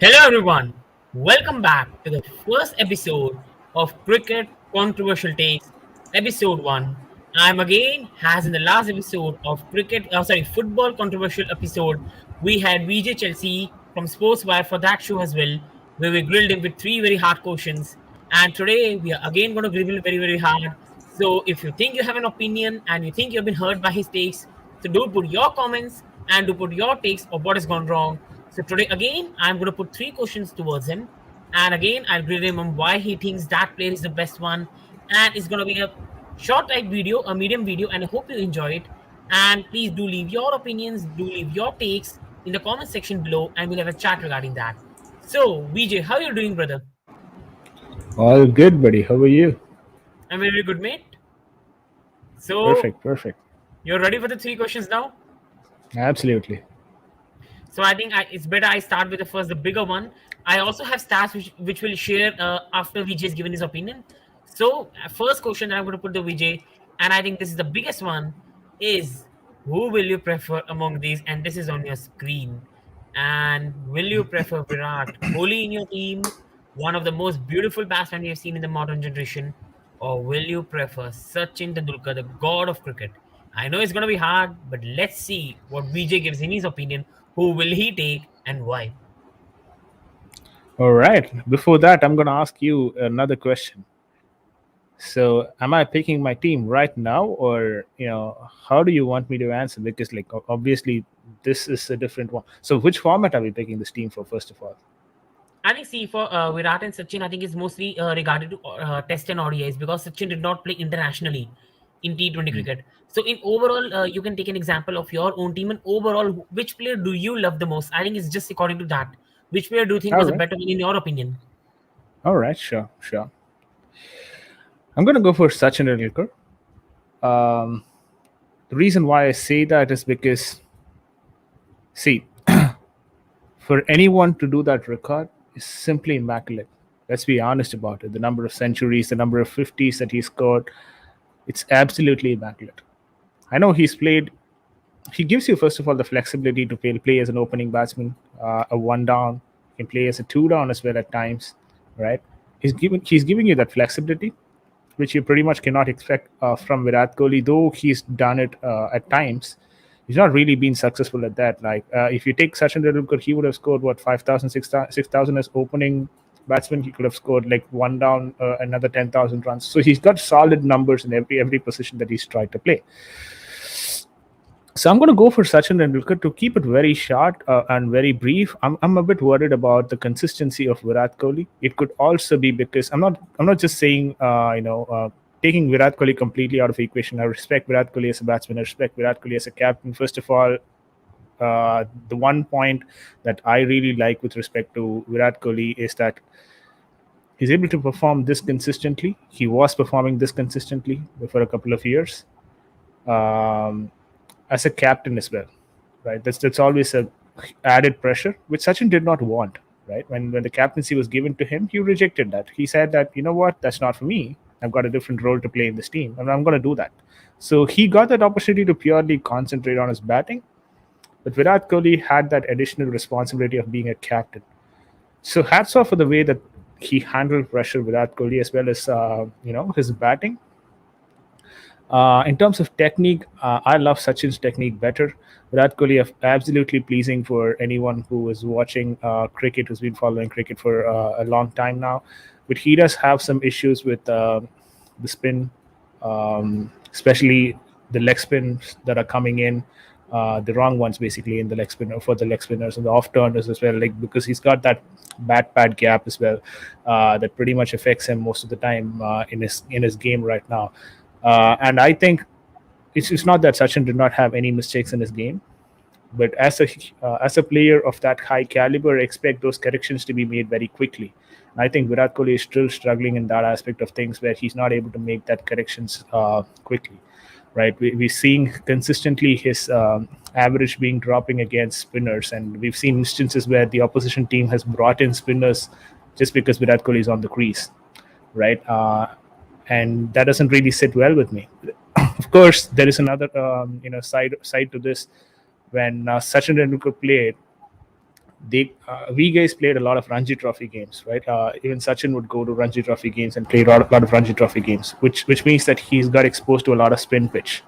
Hello everyone, welcome back to the first episode of Cricket Controversial Takes, episode 1. I'm again, as in the last episode of football controversial episode, we had VJ Chelsea from Sportswire for that show as well, where we grilled him with three very hard questions. And today we are again going to grill him very, very hard. So if you think you have an opinion and you think you've been hurt by his takes, so do put your comments and do put your takes of what has gone wrong. So today again, I'm going to put three questions towards him, and again I'll grill him on why he thinks that player is the best one, and it's going to be a short type video, a medium video, and I hope you enjoy it. And please do leave your opinions, do leave your takes in the comment section below, and we'll have a chat regarding that. So VJ, how are you doing, brother? All good, buddy. How are you? I'm very good, mate. So Perfect. you're ready for the three questions now? Absolutely. So I think it's better I start with the bigger one. I also have stats which will share after VJ has given his opinion. So first question that I'm going to put the VJ, and I think this is the biggest one, is who will you prefer among these? And this is on your screen. And will you prefer Virat Kohli in your team, one of the most beautiful batsmen we have seen in the modern generation, or will you prefer Sachin Tendulkar, the god of cricket? I know it's going to be hard, but let's see what VJ gives in his opinion. Who will he take and why? All right. Before that, I'm going to ask you another question. So, am I picking my team right now, or how do you want me to answer? Because, obviously, this is a different one. So, which format are we picking this team for? First of all, I think, see, for Virat and Sachin, I think it's mostly regarded to Test and ODIs because Sachin did not play internationally in T20 cricket. So, in overall, you can take an example of your own team and overall, which player do you love the most? I think it's just according to that. Which player do you think all was a right, better one in your opinion? all right, sure. I'm going to go for Sachin Tendulkar. The reason why I say that is because, see, for anyone to do that record is simply immaculate. Let's be honest about it. The number of centuries, the number of 50s that he scored, it's absolutely immaculate. I know he's played. He gives you, first of all, the flexibility to play as an opening batsman, a one down. He can play as a two down as well at times, right? He's giving you that flexibility, which you pretty much cannot expect from Virat Kohli, though he's done it at times. He's not really been successful at that. If you take Sachin Tendulkar, he would have scored, 5,000, 6,000 as opening batsman. He could have scored like one down, another 10,000 runs. So he's got solid numbers in every position that he's tried to play. So I'm going to go for Sachin Tendulkar. To keep it very short and very brief, I'm a bit worried about the consistency of Virat Kohli. It could also be because I'm not just saying taking Virat Kohli completely out of the equation. I respect Virat Kohli as a batsman. I respect Virat Kohli as a captain. First of all, the one point that I really like with respect to Virat Kohli is that he's able to perform this consistently. He was performing this consistently for a couple of years. As a captain as well, right? That's always a added pressure, which Sachin did not want, right? When the captaincy was given to him, he rejected that. He said that, you know what, that's not for me. I've got a different role to play in this team, and I'm going to do that. So he got that opportunity to purely concentrate on his batting, but Virat Kohli had that additional responsibility of being a captain. So hats off for the way that he handled pressure, Virat Kohli, as well as his batting. In terms of technique, I love Sachin's technique better. Virat Kohli is absolutely pleasing for anyone who is watching cricket, who's been following cricket for a long time now. But he does have some issues with the spin, especially the leg spins that are coming in, the wrong ones basically in the leg spinner for the leg spinners and the off turners as well. Because he's got that bat pad gap as well, that pretty much affects him most of the time in his game right now. And I think it's not that Sachin did not have any mistakes in his game, but as a player of that high caliber, I expect those corrections to be made very quickly. And I think Virat Kohli is still struggling in that aspect of things where he's not able to make that corrections quickly, right? We're seeing consistently his average being dropping against spinners, and we've seen instances where the opposition team has brought in spinners just because Virat Kohli is on the crease, right? And that doesn't really sit well with me. Of course, there is another side to this. When Sachin Tendulkar played, we guys played a lot of Ranji Trophy games, right? Even Sachin would go to Ranji Trophy games and play a lot of Ranji Trophy games, which means that he's got exposed to a lot of spin pitch.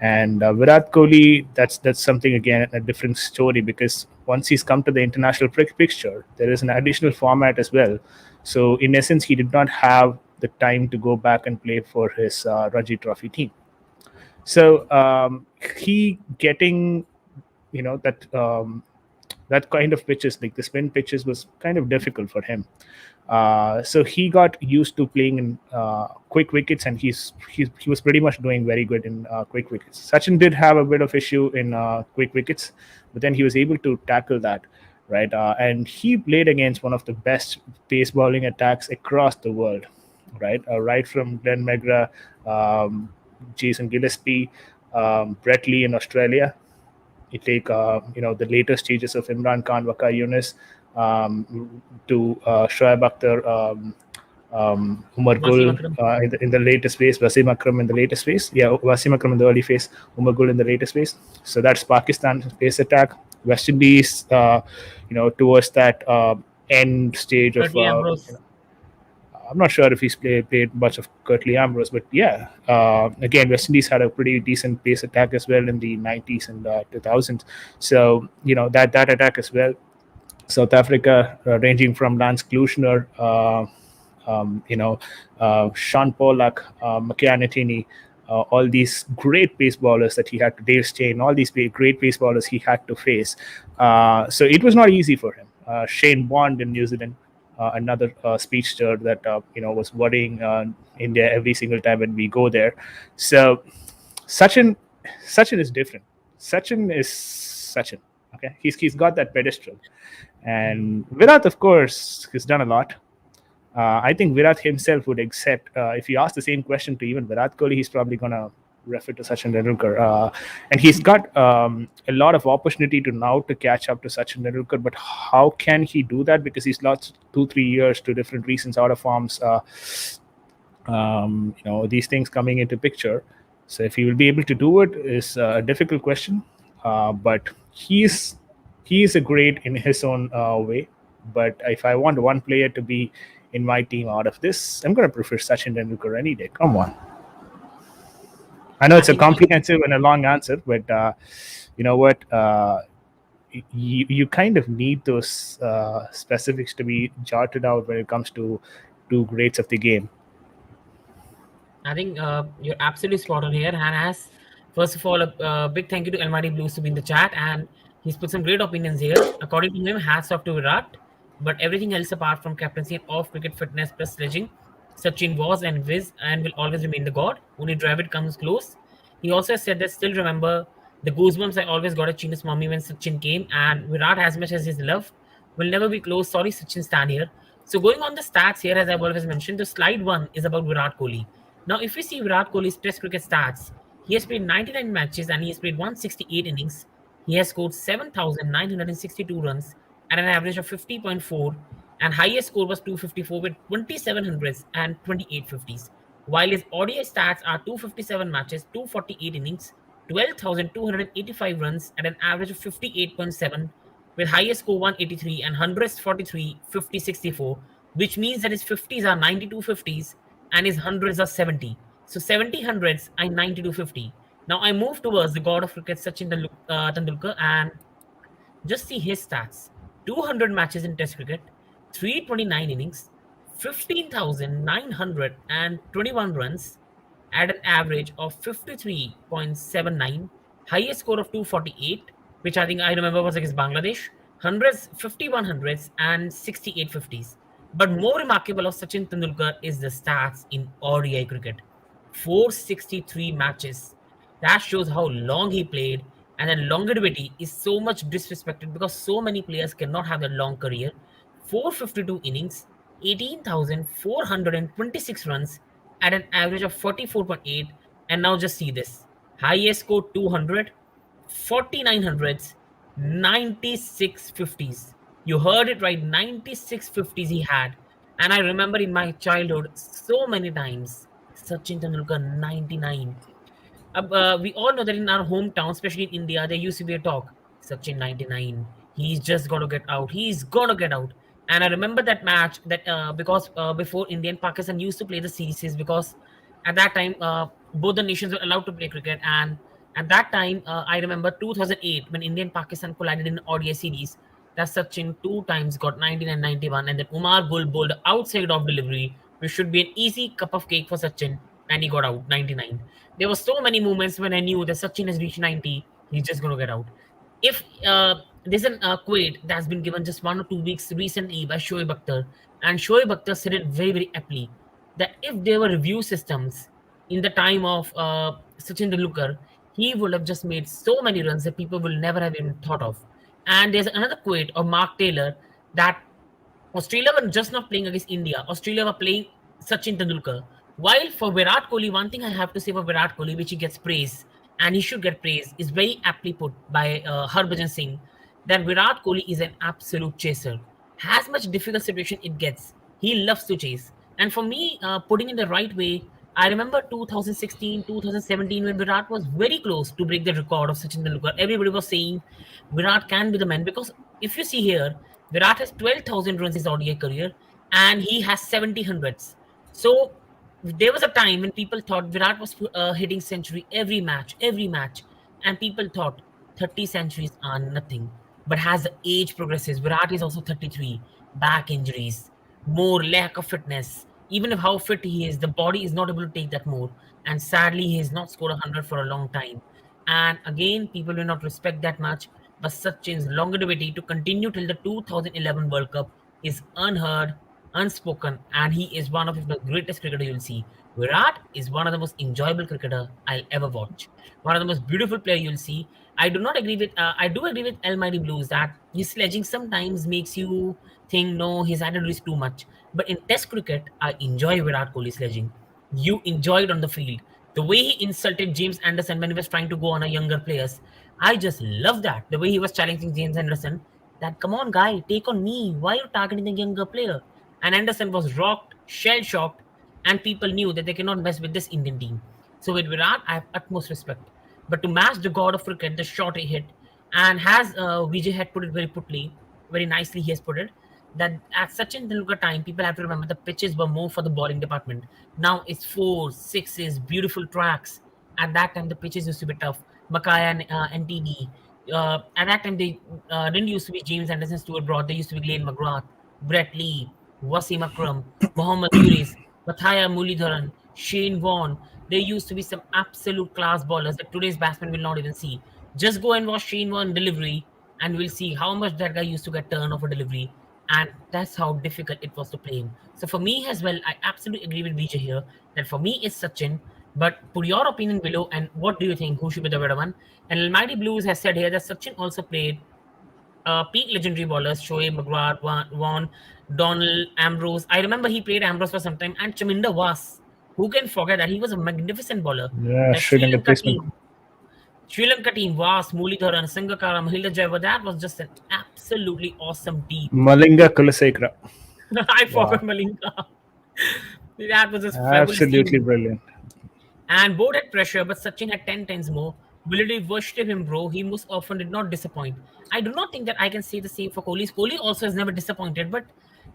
And Virat Kohli, that's something again a different story, because once he's come to the international picture, there is an additional format as well. So in essence, he did not have the time to go back and play for his Ranji Trophy team. So he getting that kind of pitches, like the spin pitches, was kind of difficult for him. So he got used to playing in quick wickets, and he was pretty much doing very good in quick wickets. Sachin did have a bit of issue in quick wickets, but then he was able to tackle that, right? And he played against one of the best pace bowling attacks across the world, right? Right from Glenn Megra, Jason Gillespie, Brett Lee in Australia. You take the later stages of Imran Khan, Waqar Yunus, to Shoaib Akhtar, Umar Wasim Gul Akram. in the latest phase, Wasim Akram in the latest phase. Yeah, Wasim Akram in the early phase, Umar Gul in the latest phase. So that's Pakistan pace attack. West Indies, towards that end stage of. Curtly Ambrose. I'm not sure if he's played much of Curtly Ambrose, but yeah, again, West Indies had a pretty decent pace attack as well in the 90s and 2000s. So that attack as well. South Africa, ranging from Lance Klusener, Sean Pollack, McCann, all these great pace bowlers that he had to, Dave Steyn, all these great pace bowlers he had to face. So it was not easy for him. Shane Bond in New Zealand, another speedster that was worrying India every single time when we go there. So Sachin, Sachin is different. Sachin is Sachin. Okay, he's got that pedestal, and Virat, of course, has done a lot. I think Virat himself would accept, if you ask the same question to even Virat Kohli, he's probably gonna refer to Sachin Tendulkar, and he's got a lot of opportunity to now to catch up to Sachin Tendulkar. But how can he do that? Because he's lost 2-3 years to different reasons, out of forms. These things coming into picture. So if he will be able to do it is a difficult question. But he is a great in his own way. But if I want one player to be in my team out of this, I'm going to prefer Sachin Tendulkar any day. Come on. I know I it's a think comprehensive and a long answer, but you know what? You kind of need those specifics to be jotted out when it comes to two greats of the game. You're absolutely spot on here. And as first of all, a big thank you to Almighty Blues to be in the chat, and he's put some great opinions here. According to him, hats off to Virat, but everything else apart from captaincy and off cricket fitness plus sledging, Sachin was and is and will always remain the god. Only Dravid comes close. He also said that still remember the goosebumps I always got at China's mommy when Sachin came, and Virat, as much as his love, will never be close. Sorry, Sachin, stand here. So going on the stats here, as I've always mentioned, the slide one is about Virat Kohli. Now, if we see Virat Kohli's Test cricket stats, he has played 99 matches and he has played 168 innings. He has scored 7,962 runs at an average of 50.4, and highest score was 254 with 27 hundreds and 28 fifties. While his ODI stats are 257 matches, 248 innings, 12,285 runs at an average of 58.7, with highest score 183 and hundreds 43, 50, 64, which means that his 50s are 92 50s and his hundreds are 70. So 70 hundreds and 92 50. Now I move towards the god of cricket, Sachin Tendulkar, and just see his stats: 200 matches in Test cricket, 329 innings, 15,921 runs at an average of 53.79, highest score of 248, which I think I remember was against Bangladesh, hundreds, 51 hundreds, and 68 fifties. But more remarkable of Sachin Tendulkar is the stats in ODI cricket: 463 matches. That shows how long he played, and then longevity is so much disrespected because so many players cannot have a long career. 452 innings, 18,426 runs at an average of 44.8. And now just see this: highest score 200, 49 hundreds, 96 50s. You heard it right, 96 50s he had. And I remember in my childhood so many times Sachin Tendulkar 99. We all know that in our hometown, especially in India, there used to be a talk: Sachin 99, He's just got to get out. He's got to get out. And I remember that match that because before India and Pakistan used to play the series, because at that time both the nations were allowed to play cricket. And at that time, I remember 2008 when India and Pakistan collided in ODI series. That Sachin two times got 19 and 91, and then Umar Gul bowled outside of delivery, which should be an easy cup of cake for Sachin, and he got out 99. There were so many moments when I knew that Sachin has reached 90, he's just going to get out. If there's an quote that's been given just 1 or 2 weeks recently by Shoaib Akhtar, and Shoaib Akhtar said it very, very aptly that if there were review systems in the time of Sachin Tendulkar, he would have just made so many runs that people will never have even thought of. And there's another quote of Mark Taylor that Australia were just not playing against India. Australia were playing Sachin Tendulkar. While for Virat Kohli, one thing I have to say for Virat Kohli, which he gets praise, and he should get praise, is very aptly put by Harbhajan Singh, that Virat Kohli is an absolute chaser. As much difficult situation it gets, he loves to chase. And for me, putting in the right way, I remember 2016, 2017 when Virat was very close to break the record of Sachin Tendulkar. Everybody was saying Virat can be the man because if you see here, Virat has 12,000 runs in his ODI career and he has 70 hundreds. So there was a time when people thought Virat was hitting century every match, and people thought 30 centuries are nothing. But as the age progresses, Virat is also 33, back injuries, more lack of fitness. Even if how fit he is, the body is not able to take that more. And sadly, he has not scored 100 for a long time. And again, people will not respect that much. But Sachin's longevity to continue till the 2011 World Cup is unheard, unspoken, and he is one of the greatest cricketer you'll see. Virat is one of the most enjoyable cricketer I'll ever watch. One of the most beautiful player you'll see. I do not agree with. I do agree with Almighty Blues that his sledging sometimes makes you think no, his attitude is too much. But in Test cricket, I enjoy Virat Kohli sledging. You enjoyed on the field. The way he insulted James Anderson when he was trying to go on a younger players, I just love that. The way he was challenging James Anderson, that come on guy, take on me. Why are you targeting the younger player? And Anderson was rocked, shell shocked, and people knew that they cannot mess with this Indian team. So with Virat, I have utmost respect. But to match the god of cricket, the shot he hit, and has Vijay had put it very nicely, he has put it, that at Sachin Tendulkar time, people have to remember the pitches were more for the bowling department. Now it's fours, sixes, beautiful tracks. At that time, the pitches used to be tough. Makaya and NTD. At that time, they didn't used to be James Anderson, Stuart Broad. They used to be Glenn McGrath, Brett Lee, Wasim Akram, Mohammad Yunis, Mathaya Muralidharan, Shane Warne. There used to be some absolute class bowlers that today's batsmen will not even see. Just go and watch Shane Warne delivery, and we'll see how much that guy used to get turn off a delivery. And that's how difficult it was to play him. So for me as well, I absolutely agree with Vijay here that for me it's Sachin. But put your opinion below, and what do you think? Who should be the better one? And Almighty Blues has said here that Sachin also played peak legendary bowlers, Shoaib, McGrath, Vaughan, Donald, Ambrose. I remember he played Ambrose for some time, and Chaminda Was. Who can forget that? He was a magnificent bowler. Yeah, That Sri Lanka placement. Sri Lanka team, Was, Muralidharan, Sangakkara, Mahinda Jayawardene, that was just an absolutely awesome team. Malinga Kulasekara. I Wow. forgot Malinka. That was a fabulous Absolutely team. brilliant. And both had pressure, but Sachin had 10 times more. Ability worshipped him, bro. He most often did not disappoint. I do not think that I can say the same for Kohli. Kohli also has never disappointed, but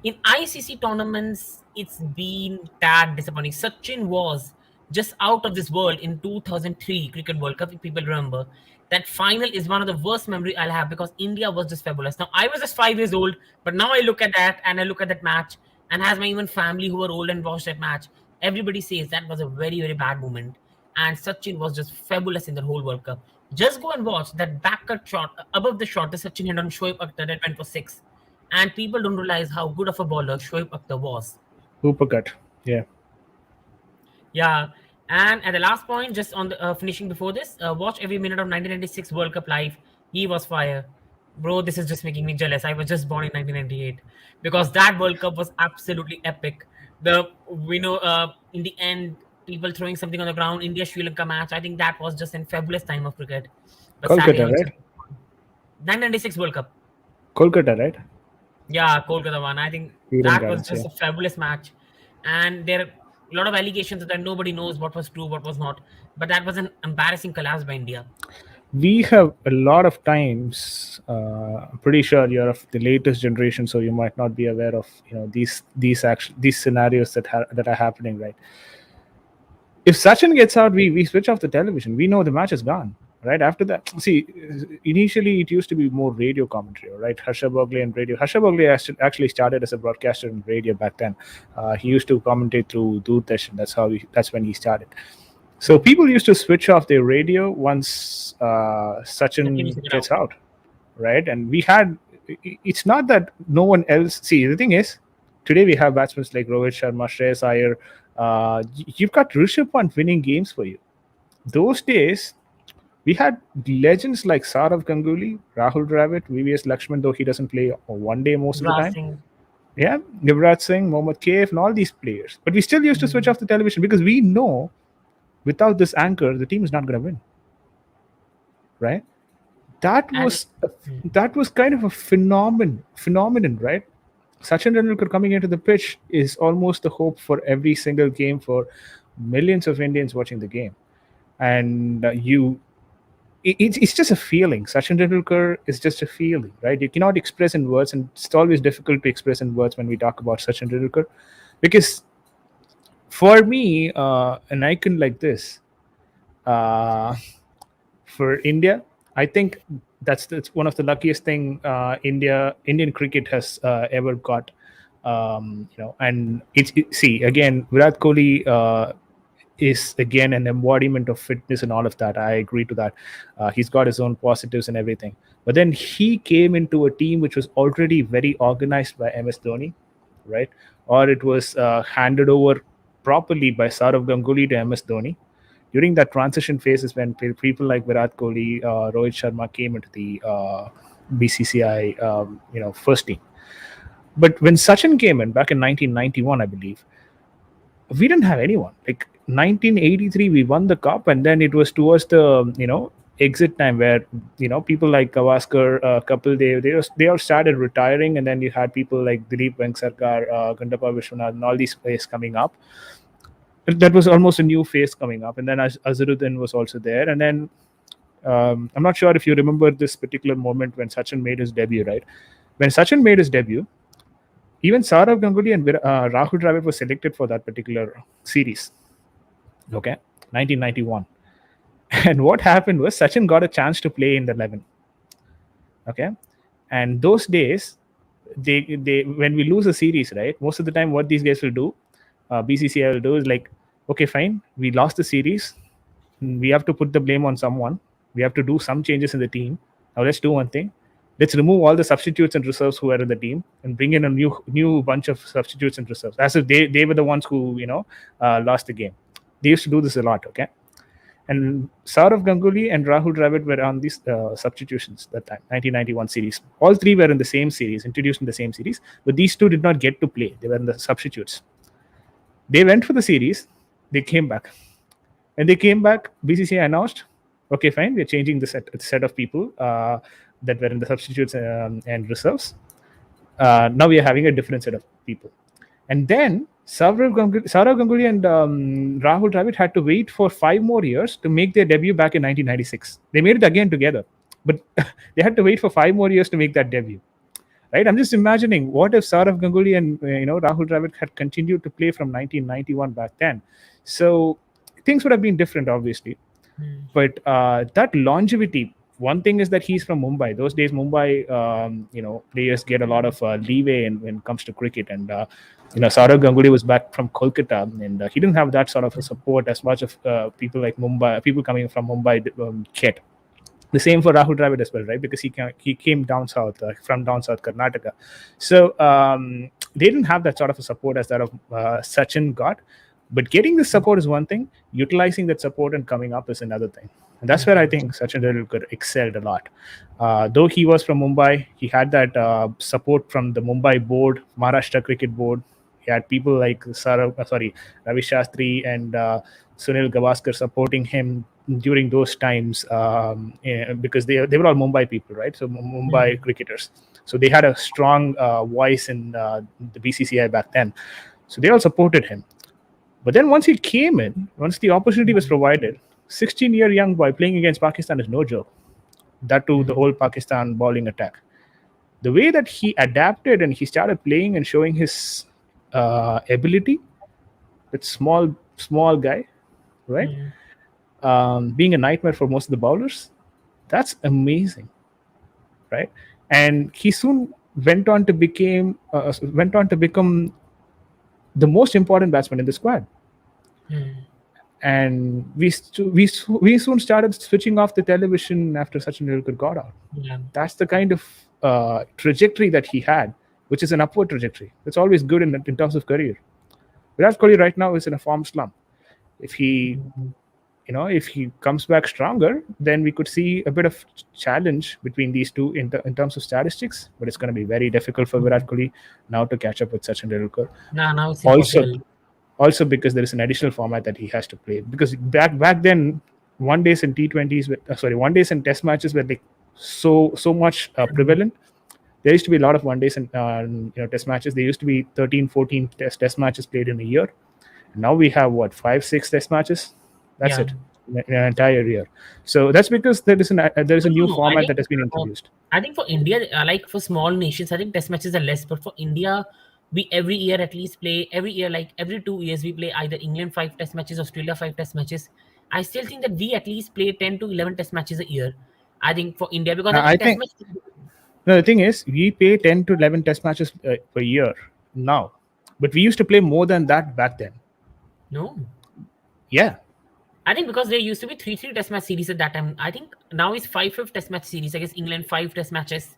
in ICC tournaments, it's been tad disappointing. Sachin was just out of this world in 2003 Cricket World Cup, if people remember. That final is one of the worst memory I'll have because India was just fabulous. Now, I was just 5 years old, but now I look at that and I look at that match and has my even family who were old and watched that match. Everybody says that was a very, very bad moment. And Sachin was just fabulous in the whole World Cup. Just go and watch that backcut shot above the shot that Sachin had on Shoaib Akhtar that went for six. And people don't realize how good of a bowler Shoaib Akhtar was. Uppercut. Yeah. Yeah. And at the last point, just on the finishing before this, watch every minute of 1996 World Cup live. He was fire. Bro, this is just making me jealous. I was just born in 1998 because that World Cup was absolutely epic. The we know in the end, people throwing something on the ground, India Sri Lanka match. I think that was just a fabulous time of cricket. But sadly, I Kolkata, was right? just 1996 World Cup. Kolkata, right? Yeah, Kolkata one. I think Eden that was Gardens, yeah. just a fabulous match. And there are a lot of allegations that nobody knows what was true, what was not. But that was an embarrassing collapse by India. we have a lot of times. I'm pretty sure you're of the latest generation, so you might not be aware of these scenarios that are happening, right? If Sachin gets out, we switch off the television. We know the match is gone. Right after that, see, initially it used to be more radio commentary, right? Harsha Bogle and radio. Harsha Bogle actually started as a broadcaster in radio back then. He used to commentate through Doordarshan. That's when he started. So people used to switch off their radio once The team is Sachin taken out. gets out, right? And we had. It's not that no one else. See, the thing is, today we have batsmen like Rohit Sharma, Shreyas Iyer. You've got Rishabh Pant winning games for you. Those days, we had legends like Saurav Ganguly, Rahul Dravid, VVS Lakshman, though he doesn't play one day most of the time. Grassing. Yeah, Virat Singh, Mohammad Kaif, and all these players. But we still used to switch off the television because we know without this anchor, the team is not going to win. Right? That And was that was kind of a phenomenon, right? Sachin Tendulkar coming into the pitch is almost the hope for every single game for millions of Indians watching the game. And it's just a feeling. Sachin Tendulkar is just a feeling, right? You cannot express in words, and it's always difficult to express in words when we talk about Sachin Tendulkar, because for me, an icon like this, uh, for India, I think that's one of the luckiest thing Indian cricket has ever got. And see again, Virat Kohli is again an embodiment of fitness and all of that. I agree to that. He's got his own positives and everything. But then he came into a team which was already very organized by MS Dhoni, right? Or it was handed over properly by Saurav Ganguly to MS Dhoni. During that transition phase is when people like Virat Kohli, Rohit Sharma came into the BCCI, first team. But when Sachin came in back in 1991, I believe, we didn't have anyone. Like 1983, we won the cup, and then it was towards the exit time where people like Gavaskar, Kapil Dev, they all started retiring, and then you had people like Dilip Venkasarkar, Gandappa Vishwanath, and all these players coming up. That was almost a new phase coming up, and then Azharuddin was also there, and then I'm not sure if you remember this particular moment when Sachin made his debut, right? When Sachin made his debut, even Saurav Ganguly and Rahul Dravid were selected for that particular series. Okay, 1991. And what happened was Sachin got a chance to play in the 11. Okay, and those days, they when we lose a series, right? Most of the time, what these guys will do, BCCI will do is like, okay, fine, we lost the series. We have to put the blame on someone. We have to do some changes in the team. Now let's do one thing. Let's remove all the substitutes and reserves who are in the team and bring in a new bunch of substitutes and reserves, as if they were the ones who lost the game. They used to do this a lot. Okay, and Saurav Ganguly and Rahul Dravid were on these substitutions that time, 1991 series. All three were in the same series, introduced in the same series, but these two did not get to play. They were in the substitutes. They went for the series. They came back. When they came back, BCCI announced, okay, fine, we're changing the set of people that were in the substitutes and reserves. Now we are having a different set of people. And then Saurav Ganguly and Rahul Dravid had to wait for 5 more years to make their debut back in 1996. They made it again together, but they had to wait for 5 more years to make that debut. Right? I'm just imagining what if Saurav Ganguly and Rahul Dravid had continued to play from 1991 back then. So things would have been different, obviously. But that longevity. One thing is that he's from Mumbai. Those days, Mumbai, players get a lot of leeway when it comes to cricket. And Saurav Ganguly was back from Kolkata, and he didn't have that sort of a support as much of people like Mumbai, people coming from Mumbai get. The same for Rahul Dravid as well, right? Because he came down south, from down south Karnataka. So they didn't have that sort of a support as that of Sachin got. But getting this support is one thing. Utilizing that support and coming up is another thing. And that's where I think Sachin Tendulkar excelled a lot. Though he was from Mumbai, he had that support from the Mumbai board, Maharashtra Cricket Board. He had people like Ravi Shastri and Sunil Gavaskar supporting him during those times because they were all Mumbai people, right? So Mumbai cricketers. So they had a strong voice in the BCCI back then. So they all supported him. But then once he came in, once the opportunity was provided, 16-year young boy playing against Pakistan is no joke. That too, the whole Pakistan bowling attack. The way that he adapted and he started playing and showing his ability, that small guy, right? Mm. Being a nightmare for most of the bowlers, that's amazing, right? And he soon went on to become the most important batsman in the squad. Mm. And we soon started switching off the television after Sachin Tendulkar got out. Yeah. That's the kind of trajectory that he had, which is an upward trajectory. It's always good in terms of career. Virat Kohli right now is in a form slump. If he, Mm. if he comes back stronger, then we could see a bit of challenge between these two in terms of statistics. But it's going to be very difficult for Virat Kohli now to catch up with Sachin Tendulkar. Nah, now it's Also, impossible. because there is an additional format that he has to play. Because back then, one days and T20s, one days and Test matches were like so much Mm. prevalent. There used to be a lot of one days and Test matches. There used to be 13, 14 test matches played in a year. Now we have what, 5, 6 test matches. That's Yeah. it in an entire year. So that's because there is a No, no, new no. I format think that has been uh, introduced. I think for India, like for small nations, I think test matches are less. But for India, we every year at least play every year, like every 2 years, we play either England 5 test matches, Australia 5 test matches. I still think that we at least play 10 to 11 test matches a year. I think for India because I I think test think match. no, the thing is, we play 10 to 11 test matches per year now, but we used to play more than that back then. No, Yeah. I think because there used to be three test match series at that time. I think now it's five test match series. I guess England 5 test matches.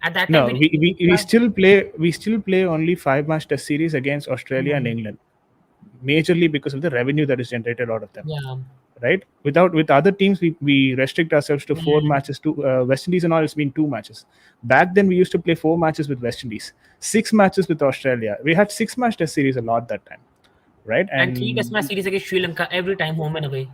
At that time, No, we didn't we have. still play only 5 match test series against Australia and Hmm. England, majorly because of the revenue that is generated out of them. Yeah. Right? With other teams, we restrict ourselves to four Hmm. matches. To West Indies and all, it's been 2 matches. Back then, we used to play 4 matches with West Indies, 6 matches with Australia. We had 6 match test series a lot that time, right? And three test match series against Sri Lanka every time home and away.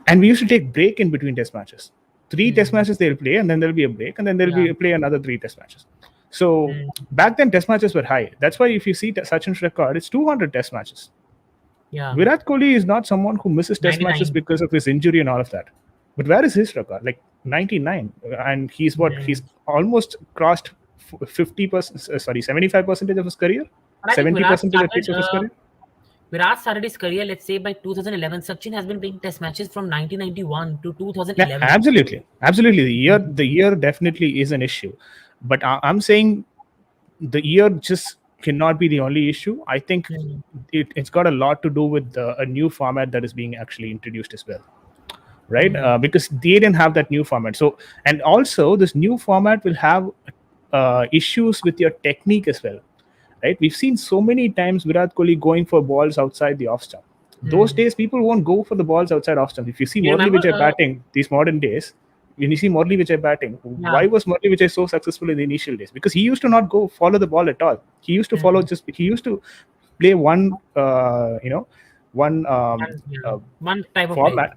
And we used to take break in between test matches. Three test Hmm. matches they'll play, and then there'll be a break, and then they'll Yeah. be play another 3 test matches. So Hmm. back then, test matches were high. That's why if you see Sachin's record, it's 200 test matches. Yeah. Virat Kohli is not someone who misses test matches 99. because of his injury and all of that. But where is his record? Like 99, and he's what? Hmm. He's almost crossed 50%. Sorry, 75% of his career, But I think 70% at least of his career. Virat started his career, let's say by 2011. Sachin has been playing test matches from 1991 to Yeah, 2011. absolutely. Hmm. The year definitely is an issue, but I'm saying the year just cannot be the only issue. I think Hmm. it's got a lot to do with a new format that is being actually introduced as well, right? Hmm. Because they didn't have that new format. So, and also this new format will have issues with your technique as well, right? We've seen so many times Virat Kohli going for balls outside the off stump. Those Hmm. days, people won't go for the balls outside off stump. If you see You Murli remember? Vijay batting these modern days, when you see Murli Vijay batting, Yeah. why was Murli Vijay so successful in the initial days? Because he used to not go follow the ball at all. Hmm. He used to play one Yeah. uh, One type of play. format,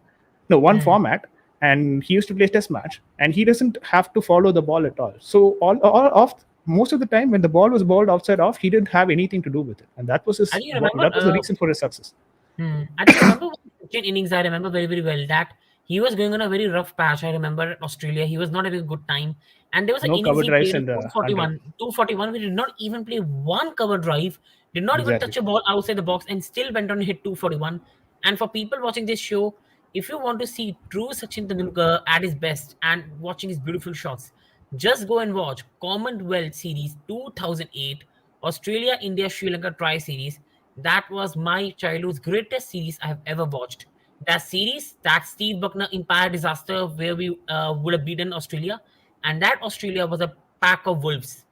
no, one Hmm. format, and he used to play test match, and he doesn't have to follow the ball at all. So all off most of the time when the ball was balled outside off, he didn't have anything to do with it, and I think you remember. that was the reason for his success. I think you remember one Sachin innings. I remember very very well that he was going on a very rough patch. I remember Australia. He was not having a good time, and there was an No innings cover he drives played in of the 100. 241. 241. We did not even play one cover drive. Did not even Exactly. touch a ball outside the box, and still went on to hit 241. And for people watching this show, if you want to see true Sachin Tendulkar at his best and watching his beautiful shots, just go and watch Commonwealth Series 2008, Australia India Sri Lanka Tri Series. That was my childhood's greatest series I have ever watched. That series, that Steve Buckner Empire disaster where we would have beaten Australia, and that Australia was a pack of wolves.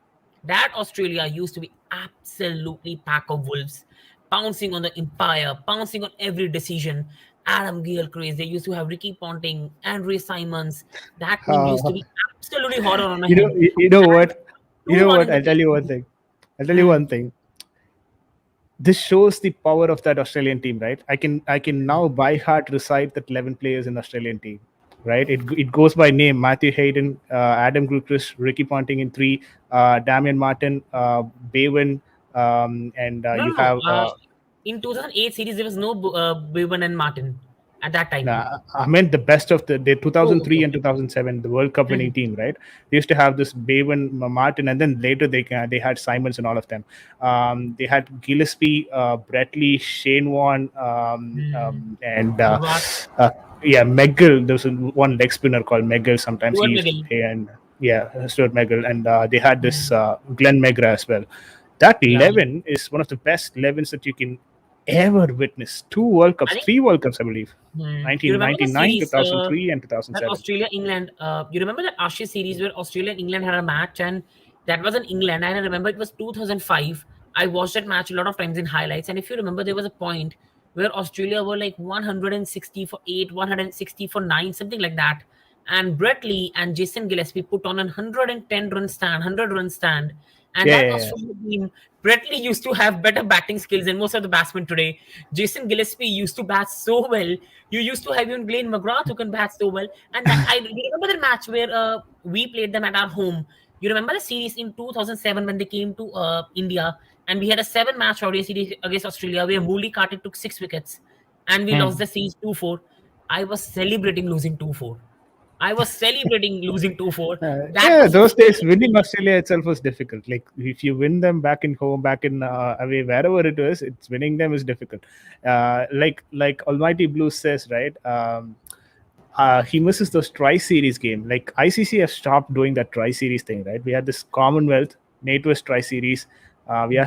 That Australia used to be absolutely pack of wolves, pouncing on the Empire, pouncing on every decision. Adam Gale craze. They used to have Ricky Ponting, Andre Simons. That team used Uh, to be absolutely horror on a hill. you know And what? You know 2-1 what? in the I'll tell you one game. thing. I'll tell you Hmm. one thing. This shows the power of that Australian team, right? I can now by heart recite that 11 players in the Australian team, right? It goes by name: Matthew Hayden, Adam Gilchrist, Ricky Ponting in three, Damian Martin, Baywin, and No, you no, no. have In 2008 series, there was no Bevan and Martin. at that time? Nah, I meant the best of the Oh, okay, 2003 and okay. 2007, the World Cup winning Mhm. team, right? They used to have this Baven, Martin, and then later they had Simons and all of them. They had Gillespie, Bretley, Shane Warne, Hmm. and Virat, uh, yeah, Megill. There was one leg spinner called Megill. Sometimes he Stuart used to McGill. play, and yeah, Stuart Megill, and they had this Hmm. Glenn Megra as well. That Yeah, 11 is one of the best 11s that you can ever witness. Two World I Cups, think. three World Cups, I believe. You remember the 1999, series 2003, and that 2007. Australia England? You remember that Ashes series where Australia and England had a match, and that was in England. And I remember it was 2005. I watched that match a lot of times in highlights, and if you remember, there was a point where Australia were like 160 for 8, 160 for 9, something like that. And Brett Lee and Jason Gillespie put on a 110 run stand, 100 run stand. And Yeah, that yeah, yeah. Australia team, Brett Lee used to have better batting skills than most of the batsmen today. Jason Gillespie used to bat so well. You used to have even Glenn McGrath who can bat so well. And that I remember the match where we played them at our home. You remember the series in 2007 when they came to India, and we had a 7 match ODI series against Australia where Mooli Carter took 6 wickets and we lost Hmm. the series 2-4. I was celebrating losing 2-4. I was celebrating losing 2-4. That Yeah, was the those days feeling. winning Australia itself was difficult. Like if you win them back in home, back in away, wherever it was, it's winning them is difficult. Like Almighty Blue says, right? He misses those tri-series game. Like ICC has stopped doing that tri-series thing, right? We had this Commonwealth, NATO's tri-series. We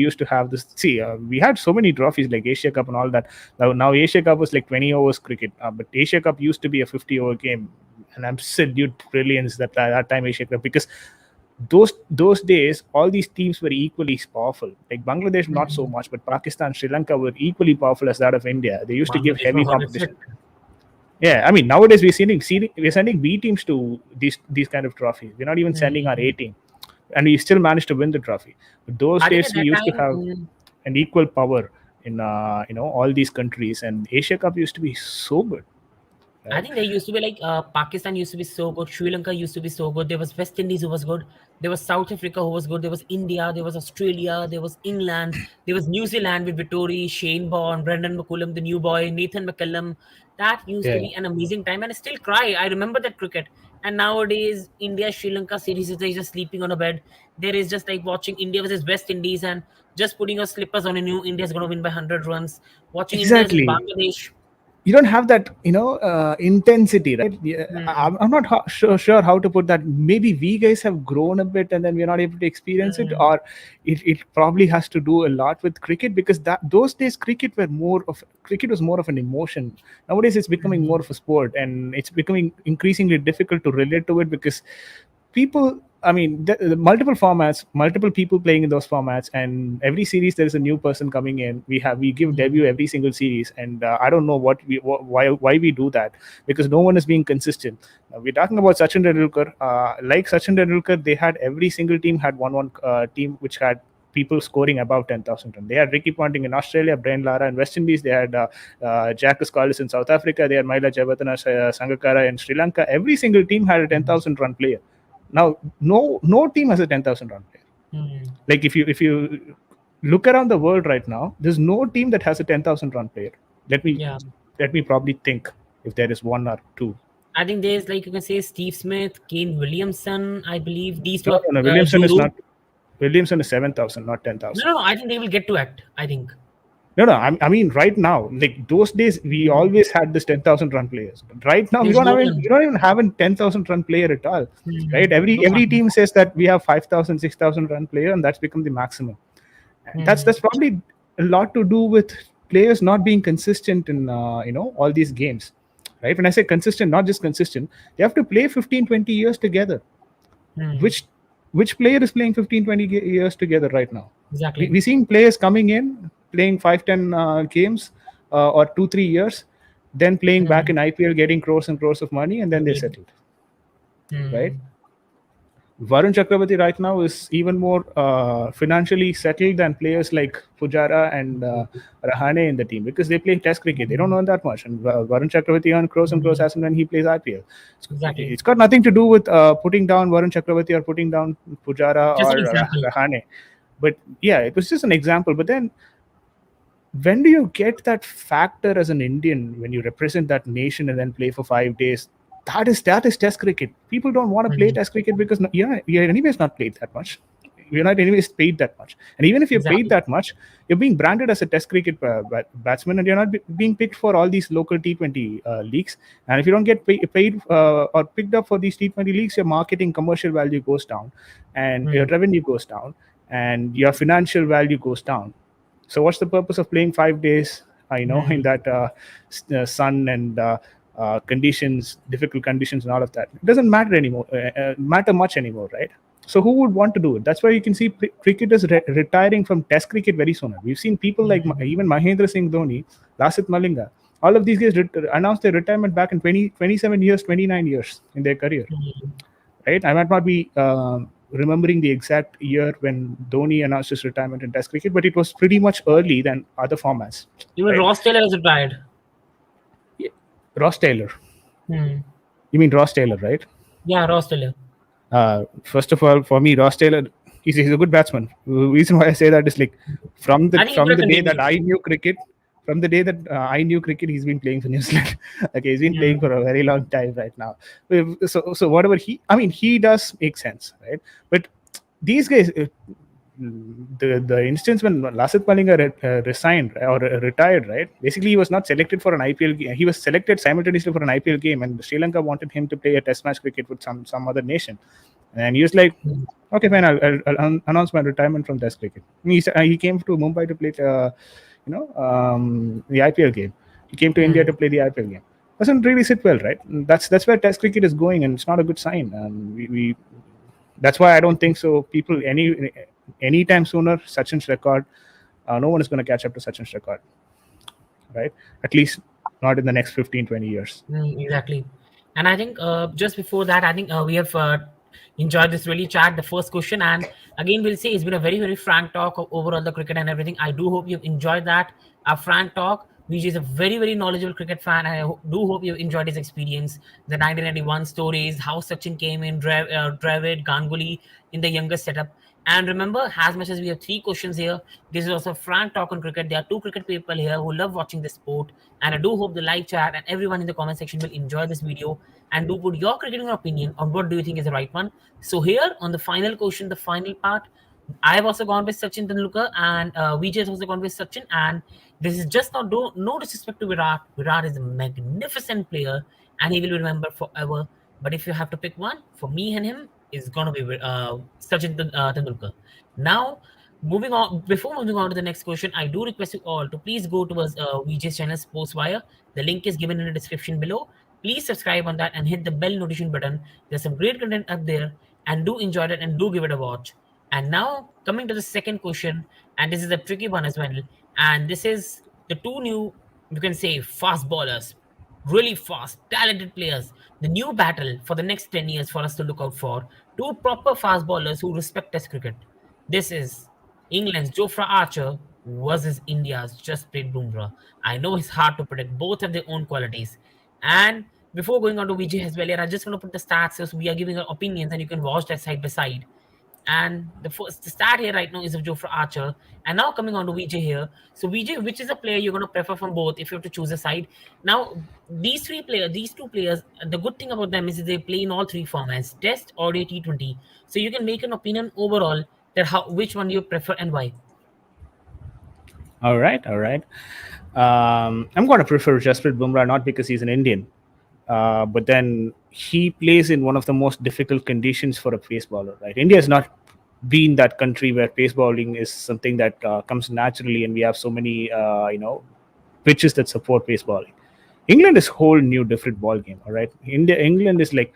used to have this. See, we had so many trophies like Asia Cup and all that. Now Asia Cup was like 20 overs cricket, but Asia Cup used to be a 50-over game, and absolute brilliance that time Asia Cup, because those days all these teams were equally powerful. Like Bangladesh not so Mhm. much, but Pakistan, Sri Lanka were equally powerful as that of India. They used to give Bangladesh were heavy hot as shit. competition. Yeah, I mean nowadays we're sending B teams to these kind of trophies. We're not even sending our A Mhm. team, and we still managed to win the trophy. But those I think at days we that used to time, have an equal power in all these countries, and Asia Cup used to be so good, I right? think they used to be like Pakistan used to be so good, Sri Lanka used to be so good. There was West Indies who was good. There was South Africa who was good. There was India. There was Australia. There was England. There was New Zealand with Vittori, Shane Bourne, Brendan McCullum, the new boy, Nathan McCallum. That used to Yeah, be an amazing time, and I still cry. I remember that cricket. And nowadays, India Sri Lanka series is just sleeping on a bed. There is just like watching India versus West Indies and just putting your slippers on. And new India's gonna win by 100 runs. Watching India versus exactly. Bangladesh. You don't have that intensity, right? Yeah, Hmm. I'm not sure how to put that. Maybe we guys have grown a bit and then we're not able to experience it, Hmm. or it probably has to do a lot with cricket, because that those days cricket was more of an emotion. Nowadays it's becoming more Hmm. of a sport, and it's becoming increasingly difficult to relate to it, because people, I mean, the multiple formats, multiple people playing in those formats, and every series there is a new person coming in. We give debut Hmm. every single series, and I don't know why we do that, because no one is being consistent. We're talking about Sachin Tendulkar. Like Sachin Tendulkar, they had every single team had one team which had people scoring above 10,000 runs. They had Ricky Ponting in Australia, Brian Lara in West Indies. They had Jack Collis in South Africa. They had Maila Jayawardene Sangakkara in Sri Lanka. Every single team had a Hmm. 10,000 run player. Now, no team has a 10,000 run player. Hmm. Like if you look around the world right now, there's no team that has a 10,000 run player. Let me Yeah, let me probably think if there is one or two. I think there's like you can say Steve Smith, Kane Williamson. I believe these two No, are no, no. Williamson is Joe Root. not. Williamson is 7,000, not No, 10,000. no, no, I think they will get to it. I think. No, no. I mean, right now, like those days, we Hmm. always had this 10,000 run players. But right now, There's no we one. don't even have a 10,000 run player at all, right? No Every one. team says that we have 5,000, 6,000 run player, and that's become the maximum. And Hmm. that's probably a lot to do with players not being consistent in all these games, right? When I say consistent, not just consistent, they have to play 15, 20 years together. Hmm. Which player is playing 15, 20 years together right now? Exactly. We're seeing players coming in playing 5, 10 games, or 2, 3 years, then playing back Hmm. in IPL, getting crores and crores of money, and then they Agreed. settled, right? Hmm. Varun Chakravarti right now is even more financially settled than players like Pujara and Rahane in the team, because they play Test cricket. They don't Hmm. earn that much, and Varun Chakravarti earns crores and crores Hmm. as and when he plays IPL. Exactly. It's got nothing to do with putting down Varun Chakravarti or putting down Pujara Just an or example. Rahane. But yeah, it was just an example. But then when do you get that factor as an Indian when you represent that nation and then play for 5 days? That is Test cricket. People don't want to play Mm, Test cricket because you're anyways not paid that much. You're not anyways paid that much, and even if you're paid exactly. that much, you're being branded as a Test cricket batsman, and you're not being picked for all these local T20 leagues. And if you don't get paid or picked up for these T20 leagues, your marketing commercial value goes down, and your Mm, revenue goes down, and your financial value goes down. So what's the purpose of playing 5 days? In mm, that sun and conditions, difficult conditions, and all of that. It doesn't matter anymore. Matter much anymore, right? So who would want to do it? That's why you can see cricketers retiring from Test cricket very soon. We've seen people like mm, even Mahendra Singh Dhoni, Lasith Malinga. All of these guys announced their retirement back in 27 years, 29 years in their career, mm. right? I might not be remembering the exact year when Dhoni announced his retirement in Test cricket, but it was pretty much early than other formats, Even right? Ross Taylor is retired. Yeah. Ross Taylor. Hmm. You mean Ross Taylor, right? Yeah, Ross Taylor. First of all, for me, Ross Taylor, he's a good batsman. The reason why I say that is like from the I think he from could have the day that continued. I knew cricket, from the day that I knew cricket, he's been playing for New Zealand. Okay, he's been playing Mm, for a very long time right now. So whatever he does make sense, right? But these guys, the instance when Lasith Malinga resigned or retired, right? Basically, he was not selected for an IPL game. He was selected simultaneously for an IPL game, and Sri Lanka wanted him to play a Test match cricket with some other nation, and he was like, mm, "Okay, fine, I'll announce my retirement from Test cricket." And he came to Mumbai to play, the IPL game. He came to India mm. to play the IPL game. Doesn't really sit well, right? That's where Test cricket is going, and it's not a good sign. And we that's why I don't think so. People anytime sooner, Sachin's record, no one is going to catch up to Sachin's record, right? At least not in the next 15, 20 years. Exactly. And I think just before that, I think we have enjoyed this really chat, the first question. And again, we'll say it's been a very, very frank talk over all the cricket and everything. I do hope you've enjoyed that. A frank talk. Vijay is a very, very knowledgeable cricket fan. And I do hope you've enjoyed his experience, the 1991 stories, how Sachin came in, Dravid, Ganguly in the younger setup. And remember, as much as we have three questions here, this is also frank talk on cricket. There are two cricket people here who love watching the sport, and I do hope the live chat and everyone in the comment section will enjoy this video and do put your cricketing opinion on what do you think is the right one. So here on the final question, the final part, I've also gone with Sachin Tendulkar and Vijay has also gone with Sachin. And this is just not no disrespect to Virat. Virat is a magnificent player and he will be remembered forever. But if you have to pick one, for me and him, it's gonna be Sachin Tendulkar. Now, moving on. Before moving on to the next question, I do request you all to please go towards Vijay's channel Sportswire. The link is given in the description below. Please subscribe on that and hit the bell notification button. There's some great content up there, and do enjoy it and do give it a watch. And now coming to the second question, and this is a tricky one as well. And this is the two new, you can say, fast bowlers, really fast, talented players. The new battle for the next 10 years for us to look out for. Two proper fast bowlers who respect Test cricket. This is England's Jofra Archer versus India's Jasprit Bumrah. I know it's hard to predict. Both have their own qualities. And before going on to Vijay as well, I just want to put the stats so we are giving our opinions and you can watch that side by side. And the start here right now is of Jofra Archer. And now coming on to Vijay here. So Vijay, which is a player you're going to prefer from both if you have to choose a side? Now, these two players, the good thing about them is they play in all three formats: Test, ODI, T20. So you can make an opinion overall that which one you prefer and why. All right, all right. I'm going to prefer Jasprit Bumrah not because he's an Indian, but then he plays in one of the most difficult conditions for a pace bowler. Right, India has not been that country where pace bowling is something that comes naturally, and we have so many pitches that support pace bowling. England is whole new different ball game. All right, England is like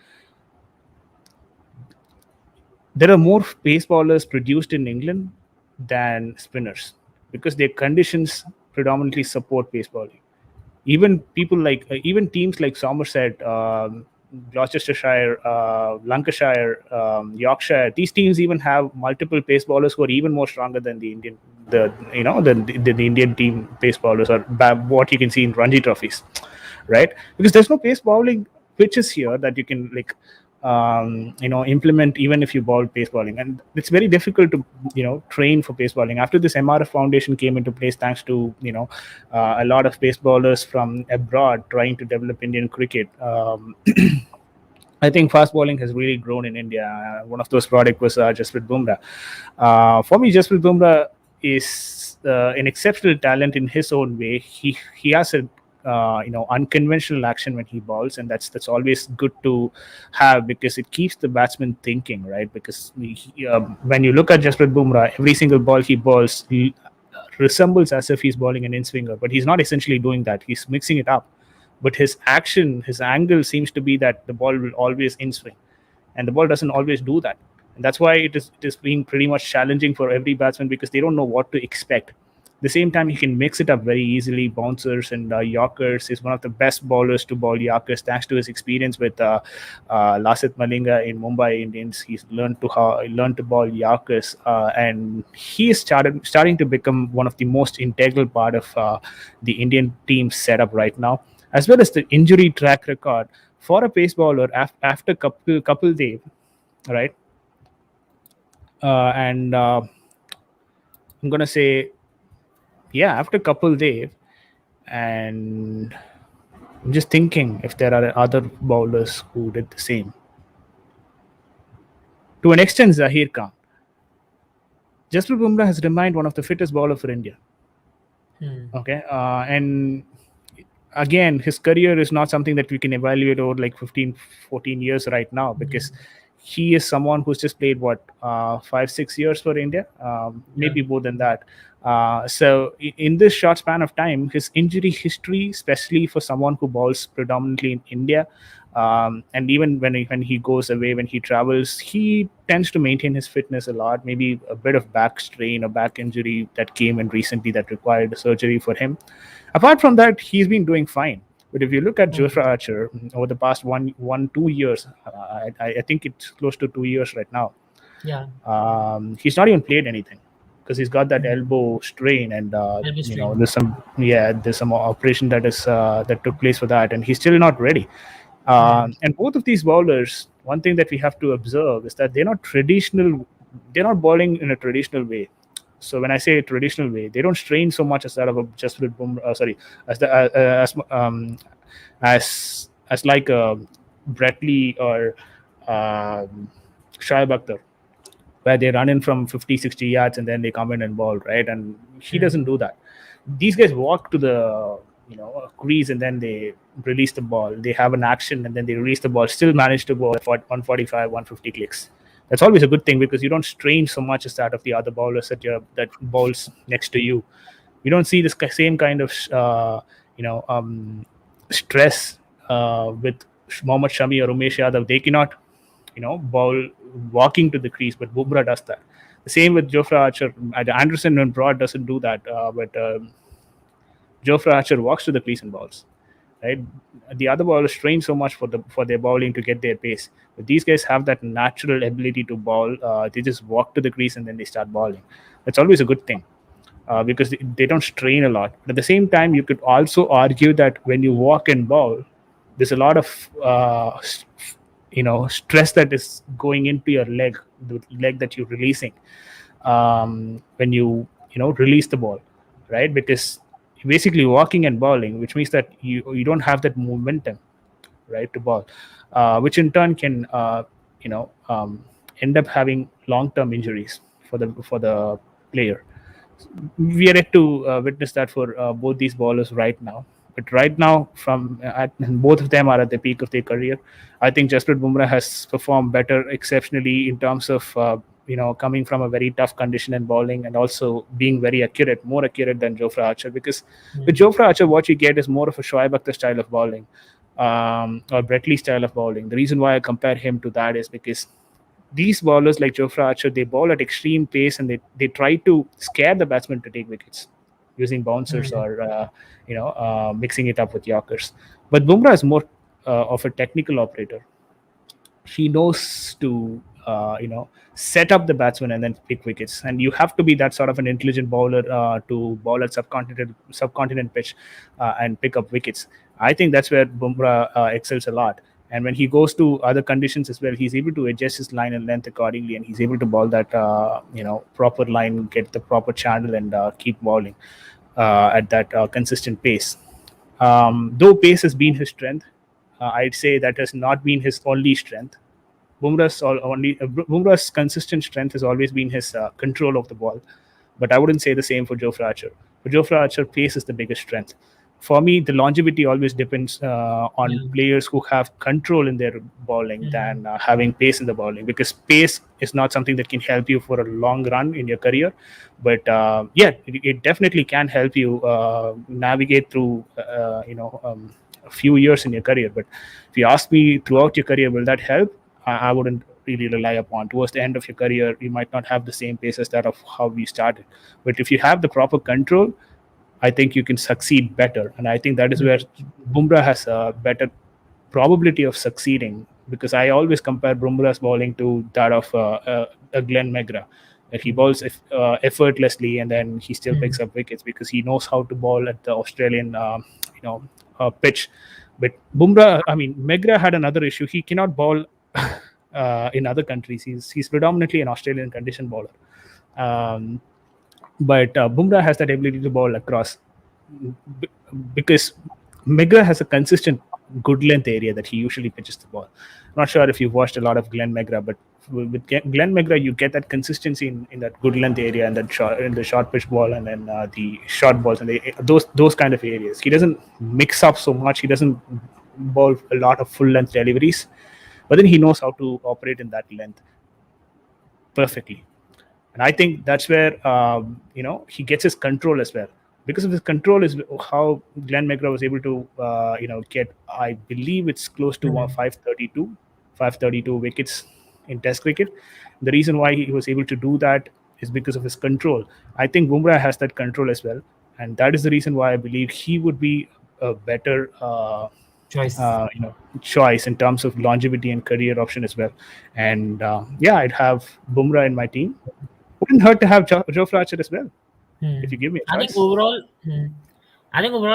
there are more pace bowlers produced in England than spinners because their conditions predominantly support pace bowling. Even people like even teams like Somerset, Gloucestershire, Lancashire, Yorkshire, these teams even have multiple pace bowlers who are even more stronger than the Indian, the Indian team pace bowlers, or what you can see in Ranji trophies, right? Because there's no pace bowling pitches here that you can like implement even if you bowl pace bowling. And it's very difficult to train for pace bowling. After this MRF foundation came into place, thanks to a lot of pace bowlers from abroad trying to develop Indian cricket. I think fast bowling has really grown in India. One of those products was Jasprit Bumrah. For me, Jasprit Bumrah is an exceptional talent in his own way. He has a unconventional action when he bowls, and that's always good to have because it keeps the batsman thinking, right? Because when you look at Jasprit Bumrah, every single ball he bowls resembles as if he's bowling an in swinger, but he's not essentially doing that. He's mixing it up, but his action, his angle seems to be that the ball will always in swing, and the ball doesn't always do that. And that's why it is being pretty much challenging for every batsman because they don't know what to expect. At the same time, he can mix it up very easily. Bouncers and Yorkers. He's one of the best bowlers to bowl Yorkers thanks to his experience with Lasith Malinga in Mumbai Indians. He's learned to bowl Yorkers, and he is starting to become one of the most integral part of the Indian team setup right now, as well as the injury track record for a pace bowler after Kapil Dev, right? And I'm gonna say, yeah, after Kapil Dev, and I'm just thinking if there are other bowlers who did the same. To an extent, Zahir Khan. Jasprit Bumrah has remained one of the fittest bowler for India. Okay, and again, his career is not something that we can evaluate over like 15, 14 years right now because he is someone who's just played what 5, 6 years for India, maybe more than that. So in this short span of time, his injury history, especially for someone who bowls predominantly in India, and even when he goes away, when he travels, he tends to maintain his fitness a lot. Maybe a bit of back strain or back injury that came in recently that required surgery for him. Apart from that, he's been doing fine. But if you look at Jofra Archer over the past 2 years, I think it's close to 2 years right now. Yeah. He's not even played anything because he's got that elbow strain, and there's some operation that took place for that, and he's still not ready. And both of these bowlers, one thing that we have to observe is that they're not traditional. They're not bowling in a traditional way. So when I say traditional way, they don't strain so much as that of a Jasprit Bumrah. As the as like a Brett or Shoaib Akhtar, where they run in from 50, 60 yards and then they come in and bowl, right? And he doesn't do that. These guys walk to the crease and then they release the ball. They have an action and then they release the ball. Still manage to go at 145, 150 clicks. That's always a good thing because you don't strain so much as that of the other bowlers that bowls next to you. You don't see this same kind of stress with Mohammad Shami or Umesh Yadav. They cannot bowl walking to the crease, but Bumrah does that. The same with Jofra Archer. Anderson and Broad doesn't do that, but Jofra Archer walks to the crease and bowls. Right, the other bowlers strain so much for their bowling to get their pace, but these guys have that natural ability to bowl. They just walk to the crease and then they start bowling. That's always a good thing because they don't strain a lot. But at the same time, you could also argue that when you walk and bowl, there's a lot of stress that is going into your leg, the leg that you're releasing when you release the ball, right? Because basically walking and bowling, which means that you don't have that momentum, right, to bowl, which in turn can end up having long-term injuries for the player. We are yet to witness that for both these bowlers right now. But right now, both of them are at the peak of their career. I think Jasprit Bumrah has performed better, exceptionally in terms of coming from a very tough condition and bowling, and also being very accurate, more accurate than Jofra Archer. Because with Jofra Archer, what you get is more of a Shoaib Akhtar style of bowling, or Brett Lee style of bowling. The reason why I compare him to that is because these bowlers like Jofra Archer, they bowl at extreme pace and they try to scare the batsman to take wickets using bouncers or mixing it up with Yorkers. But Bumrah is more of a technical operator. He knows to set up the batsman and then pick wickets, and you have to be that sort of an intelligent bowler to bowl at subcontinent pitch and pick up wickets. I think that's where Bumrah excels a lot. And when he goes to other conditions as well, he's able to adjust his line and length accordingly, and he's able to ball that proper line, get the proper channel, and keep bowling at that consistent pace. Though pace has been his strength, I'd say that has not been his only strength. Bumrah's consistent strength has always been his control of the ball, but I wouldn't say the same for Jofra Archer. For Jofra Archer, pace is the biggest strength. For me, the longevity always depends on Yeah. players who have control in their bowling Mm. than having pace in the bowling, because pace is not something that can help you for a long run in your career. But yeah, it definitely can help you navigate through, a few years in your career. But if you ask me throughout your career, will that help? I wouldn't really rely upon. Towards the end of your career, you might not have the same pace as that of how we started. But if you have the proper control, I think you can succeed better. And I think that is where Bumrah has a better probability of succeeding, because I always compare Bumrah's bowling to that of Glenn Megra. That he bowls effortlessly, and then he still picks Mm. up wickets because he knows how to bowl at the Australian pitch. But Megra had another issue. He cannot bowl in other countries. He's predominantly an Australian condition bowler. Um, but Bumrah has that ability to bowl across, b- because Megra has a consistent good length area that he usually pitches the ball. I'm not sure if you've watched a lot of Glenn Megra, but with Glenn Megra, you get that consistency in that good length area, and that short, in the short pitch ball, and then the short balls, and those kind of areas. He doesn't mix up so much. He doesn't bowl a lot of full length deliveries, but then he knows how to operate in that length perfectly. And I think that's where he gets his control as well. Because of his control is how Glenn Megra was able to get, I believe it's close to Mm. 532 wickets in Test cricket. The reason why he was able to do that is because of his control. I think Bumrah has that control as well, and that is the reason why I believe he would be a better Choice. choice in terms of longevity and career option as well. And yeah, I'd have Bumrah in my team. Wouldn't hurt to have Joe Archer as well Hmm. if you give me a I think choice. overall,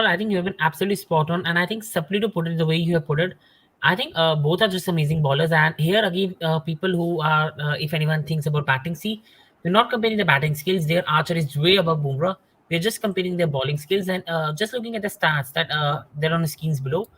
I think you have been absolutely spot on. And I think simply to put it the way you have put it, I think both are just amazing bowlers. And here again, people who are, if anyone thinks about batting, see, we're not comparing the batting skills. Their Archer is way above Bumrah. We're just comparing their bowling skills and just looking at the stats that they're on the screens below.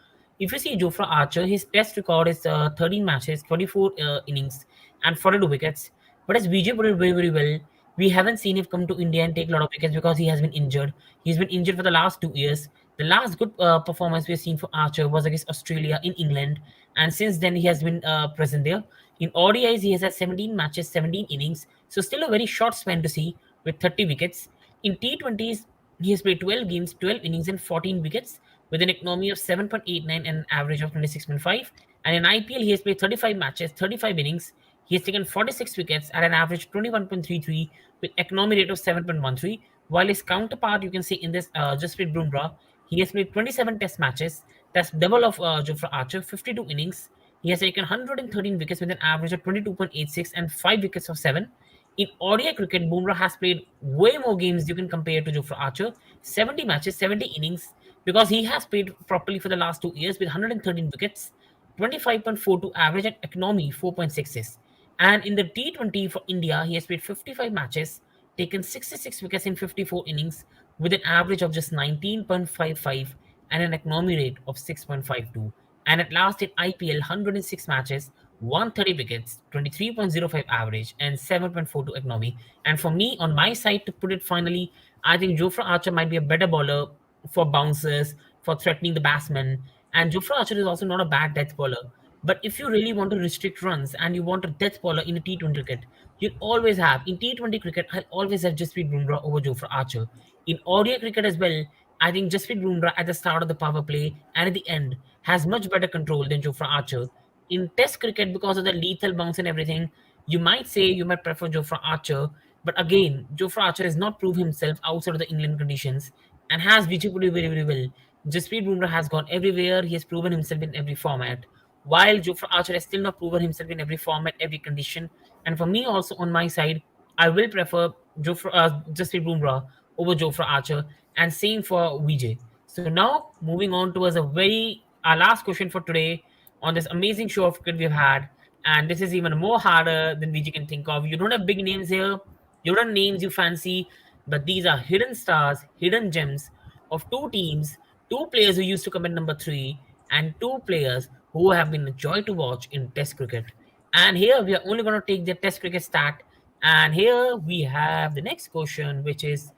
If you see Jofra Archer, his test record is 13 matches, 24 innings, and 42 wickets. But as VJ put it very, very well, we haven't seen him come to India and take a lot of wickets because he has been injured. He's been injured for the last 2 years. The last good performance we've seen for Archer was against Australia in England, and since then he has been present there. In ODIs, he has had 17 matches, 17 innings, so still a very short span to see with 30 wickets. In T20s, he has played 12 games, 12 innings, and 14 wickets with an economy of 7.89 and an average of 26.5. And in IPL, he has played 35 matches, 35 innings. He has taken 46 wickets at an average 21.33 with economy rate of 7.13. While his counterpart, you can see in this Jasprit Bumrah, he has played 27 test matches. That's double of Jofra Archer, 52 innings. He has taken 113 wickets with an average of 22.86 and 5 wickets of 7. In ODI cricket, Bumrah has played way more games you can compare to Jofra Archer. 70 matches, 70 innings, because he has played properly for the last 2 years with 113 wickets, 25.42 average, and economy 4.66. And in the T20 for India, he has played 55 matches, taken 66 wickets in 54 innings with an average of just 19.55 and an economy rate of 6.52. And at last in IPL, 106 matches, 130 wickets, 23.05 average, and 7.42 economy. And for me, on my side, to put it finally, I think Jofra Archer might be a better bowler for bouncers, for threatening the batsman. And Jofra Archer is also not a bad death bowler. But if you really want to restrict runs and you want a death bowler in a T20 cricket, you'll always have in T20 cricket. I'll always have Jasprit Bumrah over Jofra Archer. In ODI cricket as well, I think Jasprit Bumrah at the start of the power play and at the end has much better control than Jofra Archer. In Test cricket, because of the lethal bounce and everything, you might say you might prefer Jofra Archer. But again, Jofra Archer has not proved himself outside of the England conditions and has visited very, very well. Jasprit Bumrah has gone everywhere. He has proven himself in every format while Jofra Archer has still not proven himself in every format, every condition. And for me, also on my side, I will prefer Jasprit Bumrah over Jofra Archer, and same for VJ. So now moving on towards a very our last question for today. on this amazing show of cricket we've had. And this is even more harder than VG can think of. You don't have big names here, you don't have names you fancy, but these are hidden stars, hidden gems of two teams, two players who used to come at number three, and two players who have been a joy to watch in Test cricket. And here we are only going to take their Test cricket stat. And here we have the next question, which is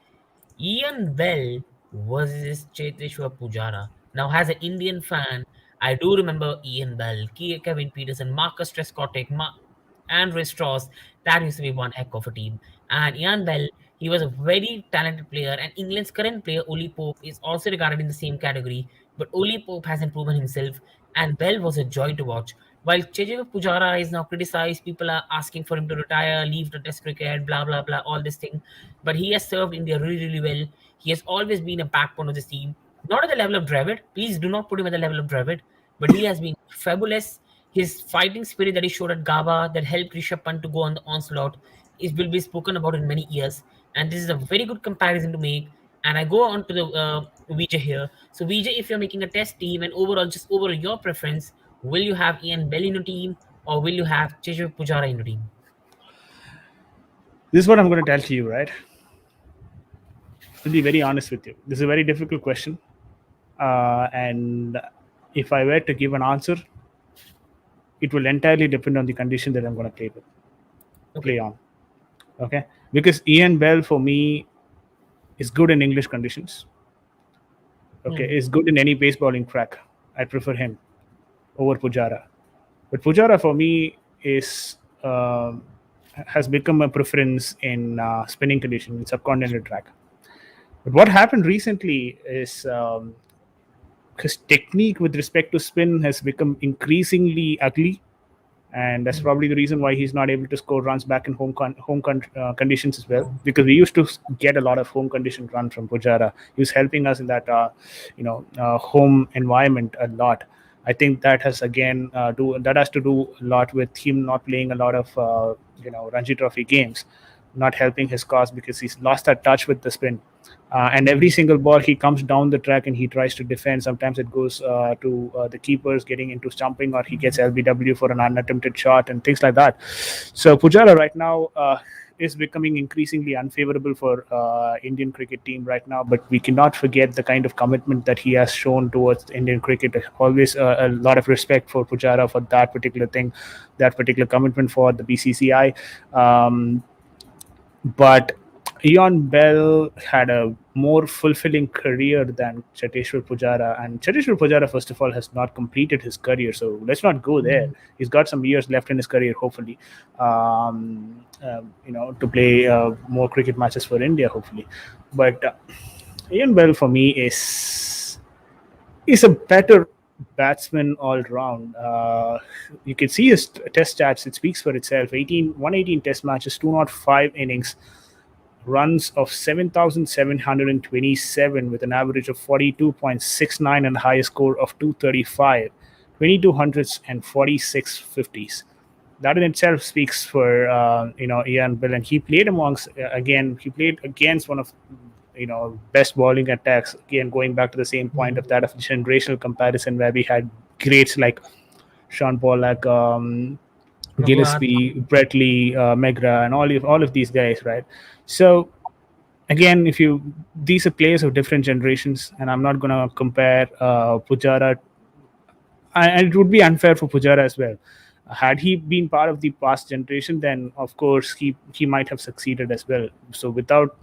Ian Bell versus Cheteshwar Pujara. Now, as an Indian fan, I do remember Ian Bell, Kevin Peterson, Marcus Trescottic, Andre Strauss. That used to be one heck of a team. And Ian Bell, he was a very talented player. And England's current player, Oli Pope, is also regarded in the same category. But Oli Pope hasn't proven himself. And Bell was a joy to watch. While Chejev Pujara is now criticized, people are asking for him to retire, leave the Test cricket, blah blah blah, all this thing. But he has served India really, really well. He has always been a backbone of this team. Not at the level of Dravid. Please do not put him at the level of Dravid. But he has been fabulous. His fighting spirit that he showed at Gaba that helped Rishabh Pant to go on the onslaught will be spoken about in many years. And this is a very good comparison to make. And I go on to the Vijay here. So Vijay, if you're making a test team and overall, just overall your preference, will you have Ian Bell in your team or will you have Chejev Pujara in your team? This is what I'm going to tell to you, right? To be very honest with you, this is a very difficult question. And if I were to give an answer, it will entirely depend on the condition that I'm going to play on. Okay? Because Ian Bell, for me, is good in English conditions. Okay? Is good in any pace bowling track. I prefer him over Pujara. But Pujara, for me, has become a preference in spinning condition, in subcontinental track. But what happened recently is his technique with respect to spin has become increasingly ugly, and that's probably the reason why he's not able to score runs back in home conditions as well. Because we used to get a lot of home condition run from Pujara. He was helping us in that home environment a lot. I think that has has to do a lot with him not playing a lot of Ranji Trophy games, not helping his cause because he's lost that touch with the spin. And every single ball he comes down the track and he tries to defend. Sometimes it goes to the keepers getting into stumping, or he gets LBW for an unattempted shot and things like that. So Pujara right now is becoming increasingly unfavorable for Indian cricket team right now. But we cannot forget the kind of commitment that he has shown towards Indian cricket. Always a lot of respect for Pujara for that particular thing, that particular commitment for the BCCI. But Ian Bell had a more fulfilling career than Cheteshwar Pujara. And Cheteshwar Pujara, first of all, has not completed his career. So let's not go there. He's got some years left in his career, hopefully, to play more cricket matches for India, hopefully. But Ian Bell, for me, is a better batsman all round. You can see his test stats. It speaks for itself. 118 test matches, 205 innings, runs of 7,727 with an average of 42.69 and a highest score of 235, 22 hundreds and 46 50s. That in itself speaks for Ian Bell, and he played against one of best bowling attacks. Again, going back to the same point of that of generational comparison, where we had greats like Sean Pollack, Gillespie, Brett Lee, Megra, and all of these guys, right? So again, these are players of different generations, and I'm not going to compare Pujara, and it would be unfair for Pujara as well. Had he been part of the past generation, then of course he might have succeeded as well. So without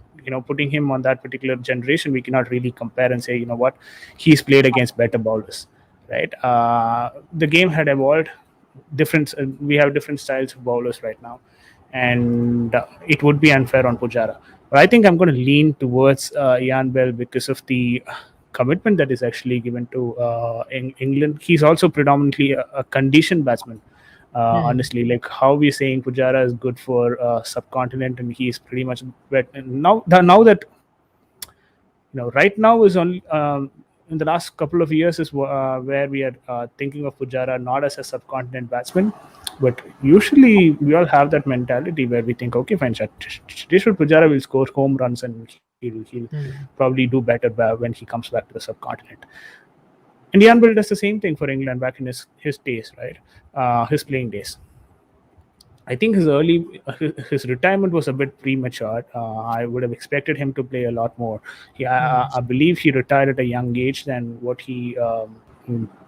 putting him on that particular generation, we cannot really compare and say, he's played against better bowlers, right? The game had evolved. We have different styles of bowlers right now, and it would be unfair on Pujara. But I think I'm going to lean towards Ian Bell because of the commitment that is actually given to England. He's also predominantly a conditioned batsman. Honestly, like how we're saying Pujara is good for subcontinent, and he's pretty much wet. And now that right now is only in the last couple of years is where we are thinking of Pujara not as a subcontinent batsman, but usually we all have that mentality where we think, okay, fine, Cheteshwar Pujara will score home runs and he'll probably do better when he comes back to the subcontinent. And Ian Bell does the same thing for England back in his days, right? His playing days. I think his retirement was a bit premature. I would have expected him to play a lot more. Hmm. I believe he retired at a young age than what he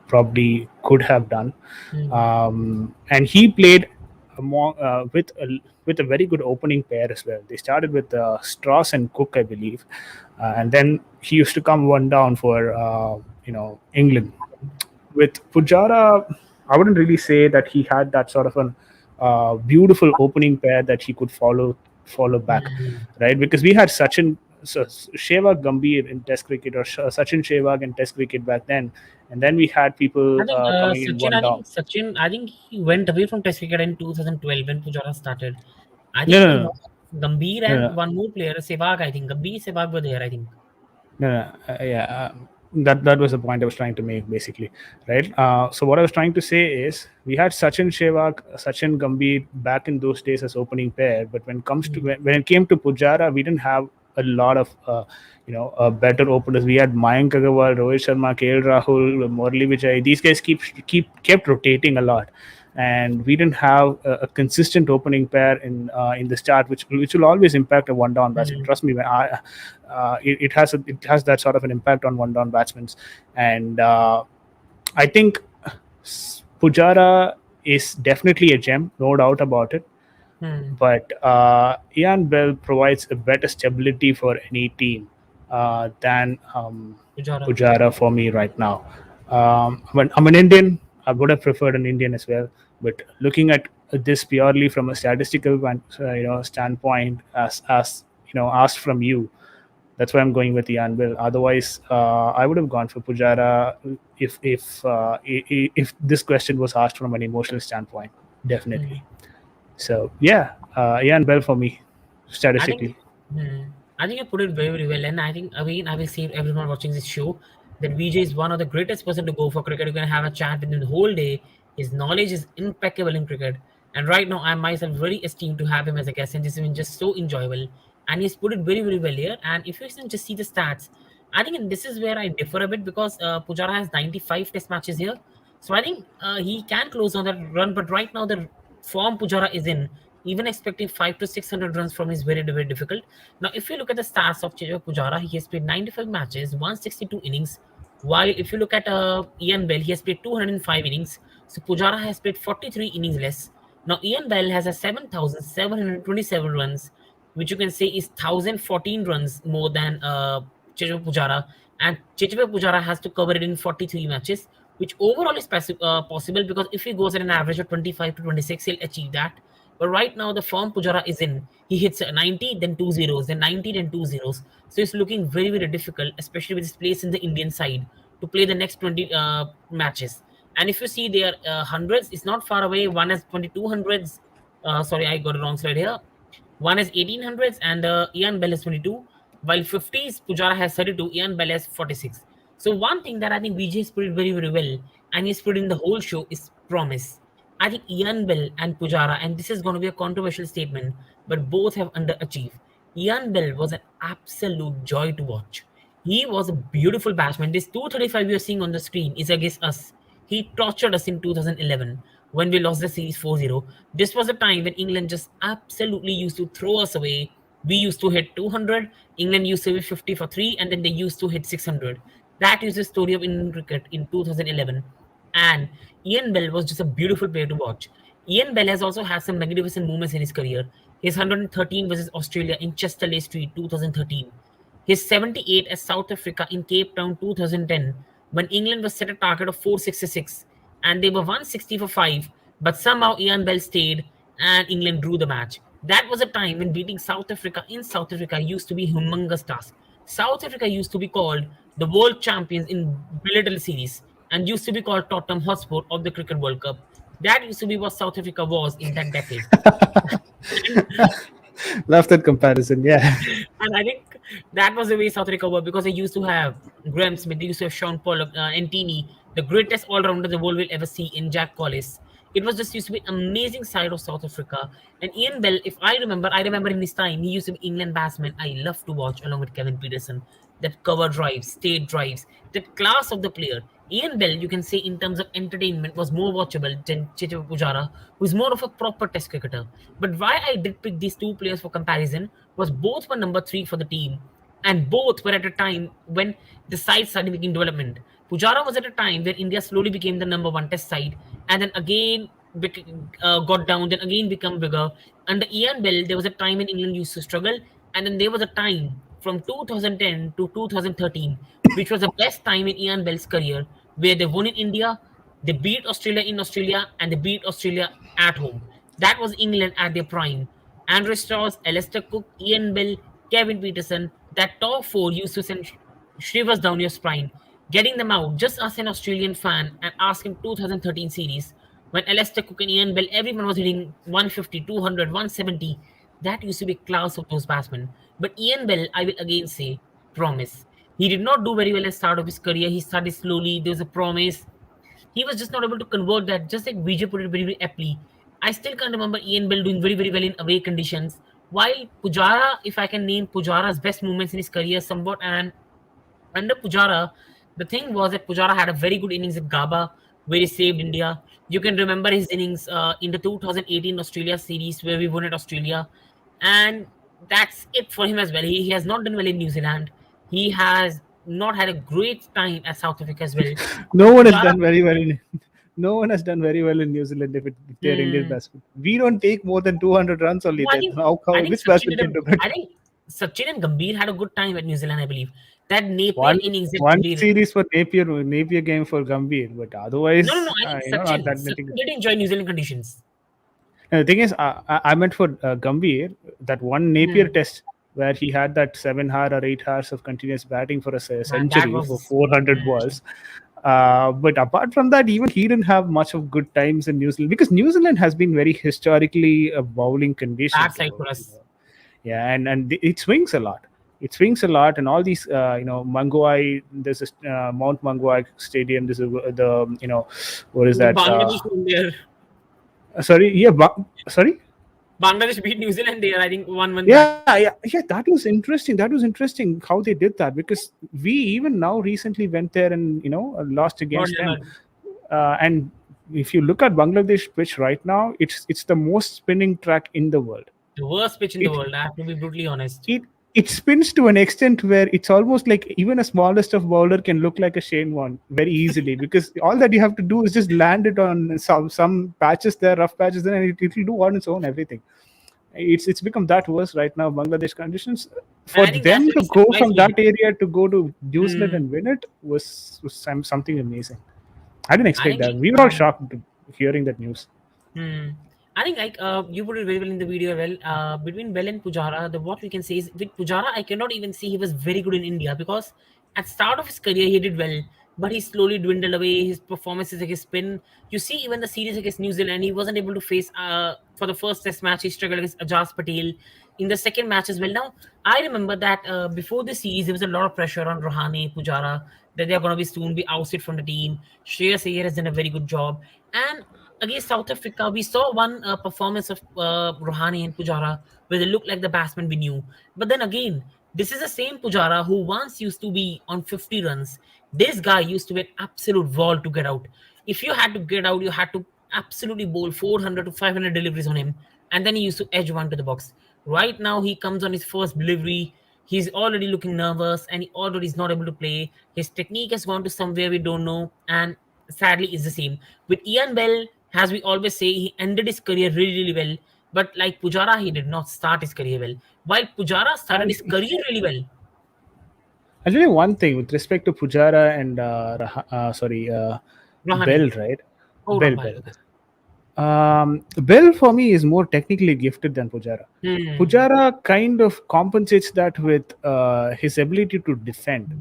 probably could have done, Hmm. and he played with a very good opening pair as well. They started with Strauss and Cook, I believe, and then he used to come one down for England with Pujara. I wouldn't really say that he had that sort of an beautiful opening pair that he could follow back, Hmm. right? Because we had Sehwag Gambhir in Test cricket, or Sachin Sehwag in Test cricket back then, and then we had I people think coming in Sachin. one I down. think Sachin. I think he went away from Test cricket in 2012 when Pujara started. I think No, it no, was no, not Gambhir no, and no. one more player, Sehwag. I think Gambhir, Sehwag were there. I think. No, no, yeah, that was the point I was trying to make, basically, right? So what I was trying to say is we had Sachin Sehwag, Sachin Gambhir back in those days as opening pair, but Hmm. when it came to Pujara, we didn't have a lot of better openers. We had Mayank Agarwal, Rohit Sharma, KL Rahul, Murali Vijay. These guys kept rotating a lot, and we didn't have a consistent opening pair in the start, which will always impact a one down batsman. Hmm. Trust me, it has that sort of an impact on one down batsmen, and I think Pujara is definitely a gem, no doubt about it. Hmm. But Ian Bell provides a better stability for any team than Pujara. Pujara for me right now. I'm an Indian. I would have preferred an Indian as well. But looking at this purely from a statistical standpoint, as asked from you, that's why I'm going with Ian Bill. Otherwise, I would have gone for Pujara if this question was asked from an emotional standpoint. Hmm. Definitely. So yeah, Ian Bell for me, I think, statistically. hmm, I think you put it very, very well. And I think, again, I will say to everyone watching this show that VJ is one of the greatest person to go for cricket. You can have a chat with him the whole day. His knowledge is impeccable in cricket. And right now, I myself very esteemed to have him as a guest, and this has been just so enjoyable. And he's put it very, very well here. And if you can just see the stats, I think this is where I differ a bit because Pujara has 95 test matches here. So I think he can close on that run. But right now, the form Pujara is in, even expecting 5 to 600 runs from is very, very difficult. Now, if you look at the stats of Chejo Pujara, he has played 95 matches, 162 innings. While if you look at Ian Bell, he has played 205 innings. So Pujara has played 43 innings less. Now, Ian Bell has a 7,727 runs, which you can say is 1,014 runs more than Chejo Pujara. And Chejo Pujara has to cover it in 43 matches, which overall is possible because if he goes at an average of 25 to 26, he'll achieve that. But right now, the form Pujara is in, he hits a 90, then two zeros, then 90, then two zeros. So it's looking very, very difficult, especially with his place in the Indian side, to play the next 20 matches. And if you see their hundreds, it's not far away. One has 22 hundreds. Sorry, I got a wrong slide here. One is 1800s and Ian Bell is 22, while 50s Pujara has 32, Ian Bell has 46. So one thing that I think VJ has put it very, very well, and he's put in the whole show is promise. I think Ian Bell and Pujara, and this is going to be a controversial statement, but both have underachieved. Ian Bell was an absolute joy to watch. He was a beautiful batsman. This 235 you're seeing on the screen is against us. He tortured us in 2011 when we lost the series 4-0. This was a time when England just absolutely used to throw us away. We used to hit 200, England used to be 50 for 3, and then they used to hit 600. That is the story of Indian cricket in 2011. And Ian Bell was just a beautiful player to watch. Ian Bell has also had some magnificent moments in his career. His 113 versus Australia in Chesterley Street 2013. His 78 as South Africa in Cape Town 2010, when England was set a target of 466 and they were 160 for 5, but somehow Ian Bell stayed and England drew the match. That was a time when beating South Africa in South Africa used to be a humongous task. South Africa used to be called the world champions in bilateral series and used to be called Tottenham Hotspur of the Cricket World Cup. That used to be what South Africa was in that decade. Love that comparison. Yeah. And I think that was the way South Africa were because they used to have Graham Smith, they used to have Sean Pollock, Antini, the greatest all rounder the world will ever see in Jack Collis. It was just used to be an amazing side of South Africa. And Ian Bell, if I remember in his time, he used to be England batsman I love to watch along with Kevin Peterson. That cover drives, state drives, that class of the player. Ian Bell, you can say in terms of entertainment, was more watchable than Chicho Pujara, who is more of a proper test cricketer. But why I did pick these two players for comparison was both were number three for the team, and both were at a time when the side started making development. Pujara was at a time where India slowly became the number one test side, and then again got down, then again become bigger. Under Ian Bell, there was a time when England used to struggle, and then there was a time from 2010 to 2013, which was the best time in Ian Bell's career, where they won in India, they beat Australia in Australia, and they beat Australia at home. That was England at their prime. Andrew Strauss, Alistair Cook, Ian Bell, Kevin Peterson, that top four used to send shivers down your spine. Getting them out, just ask an Australian fan and ask him 2013 series when Alistair Cook and Ian Bell, everyone was hitting 150, 200, 170. That used to be class of those batsmen. But Ian Bell, I will again say, promise. He did not do very well at the start of his career. He started slowly. There was a promise. He was just not able to convert that, just like Vijay put it very, very aptly. I still can't remember Ian Bell doing very, very well in away conditions. While Pujara, if I can name Pujara's best moments in his career somewhat, and under Pujara, the thing was that Pujara had a very good innings at Gaba, where he saved India. You can remember his innings in the 2018 Australia series, where we won at Australia. And that's it for him as well. He has not done well in New Zealand. He has not had a great time at South Africa as well. No one has Pujara, done very well in no one has done very well in New Zealand if they're Indian hmm, batsmen. We don't take more than 200 runs only no, there. How which batsman can do it? I think Sachin and Gambhir had a good time at New Zealand, I believe. That Napier One innings that one they series for Napier game for Gambhir, but no. otherwise, I think not Sachin. that Sachin anything. did enjoy New Zealand conditions. And the thing is, I meant for Gambhir, that one Napier Hmm. test where he had that 7 hour or 8 hours of continuous batting for a Man, that century for was 400 hmm, balls. But apart from that, even he didn't have much of good times in New Zealand because New Zealand has been very historically a bowling condition. bad side for us. Yeah, and it swings a lot. It swings a lot, and all these, Manguai. There's this Mount Manguai Stadium. This is the what is The that? Bangladesh won there. Sorry, yeah, sorry. Bangladesh beat New Zealand there, I think, 1-1 match. Yeah. That was interesting. That was interesting how they did that because we even now recently went there and lost God against them. never. And if you look at Bangladesh pitch right now, it's the most spinning track in the world. The worst pitch in the It world, I have to be brutally honest. it it spins to an extent where it's almost like even a smallest of bowler can look like a Shane Warne very easily because all that you have to do is just land it on some patches there, rough patches there, and it will do on its own everything. It's become that worse right now. Bangladesh conditions And for I think that's them really to go surprised from that me. area to go to New Zealand Hmm. and win it was something amazing. I didn't I expect think that. We were all shocked hearing that news. hmm. I think like you put it very well in the video. Well, between Bell and Pujara, the what we can say is with Pujara, I cannot even say he was very good in India because at start of his career he did well, but he slowly dwindled away. His performances against spin. You see, even the series against New Zealand, he wasn't able to face. For the first Test match, he struggled against Ajaz Patel. In the second match as well. Now I remember that before the series, there was a lot of pressure on Rohani, Pujara that they are going to be soon be ousted from the team. Shreyas Iyer has done a very good job, and against South Africa, we saw one performance of Rohani and Pujara where they looked like the batsmen we knew. But then again, this is the same Pujara who once used to be on 50 runs. This guy used to be an absolute wall to get out. If you had to get out, you had to absolutely bowl 400 to 500 deliveries on him, and then he used to edge one to the box. Right now, he comes on his first delivery. He's already looking nervous and he already is not able to play. His technique has gone to somewhere we don't know, and sadly, is the same. With Ian Bell, as we always say, he ended his career really, really well. But like Pujara, he did not start his career well. While Pujara started And his career really well. I'll tell you one thing with respect to Pujara and Rohani. Bell, right? Oh, Bell. Rohani. Okay. Bell for me is more technically gifted than Pujara. Hmm. Pujara kind of compensates that with his ability to defend,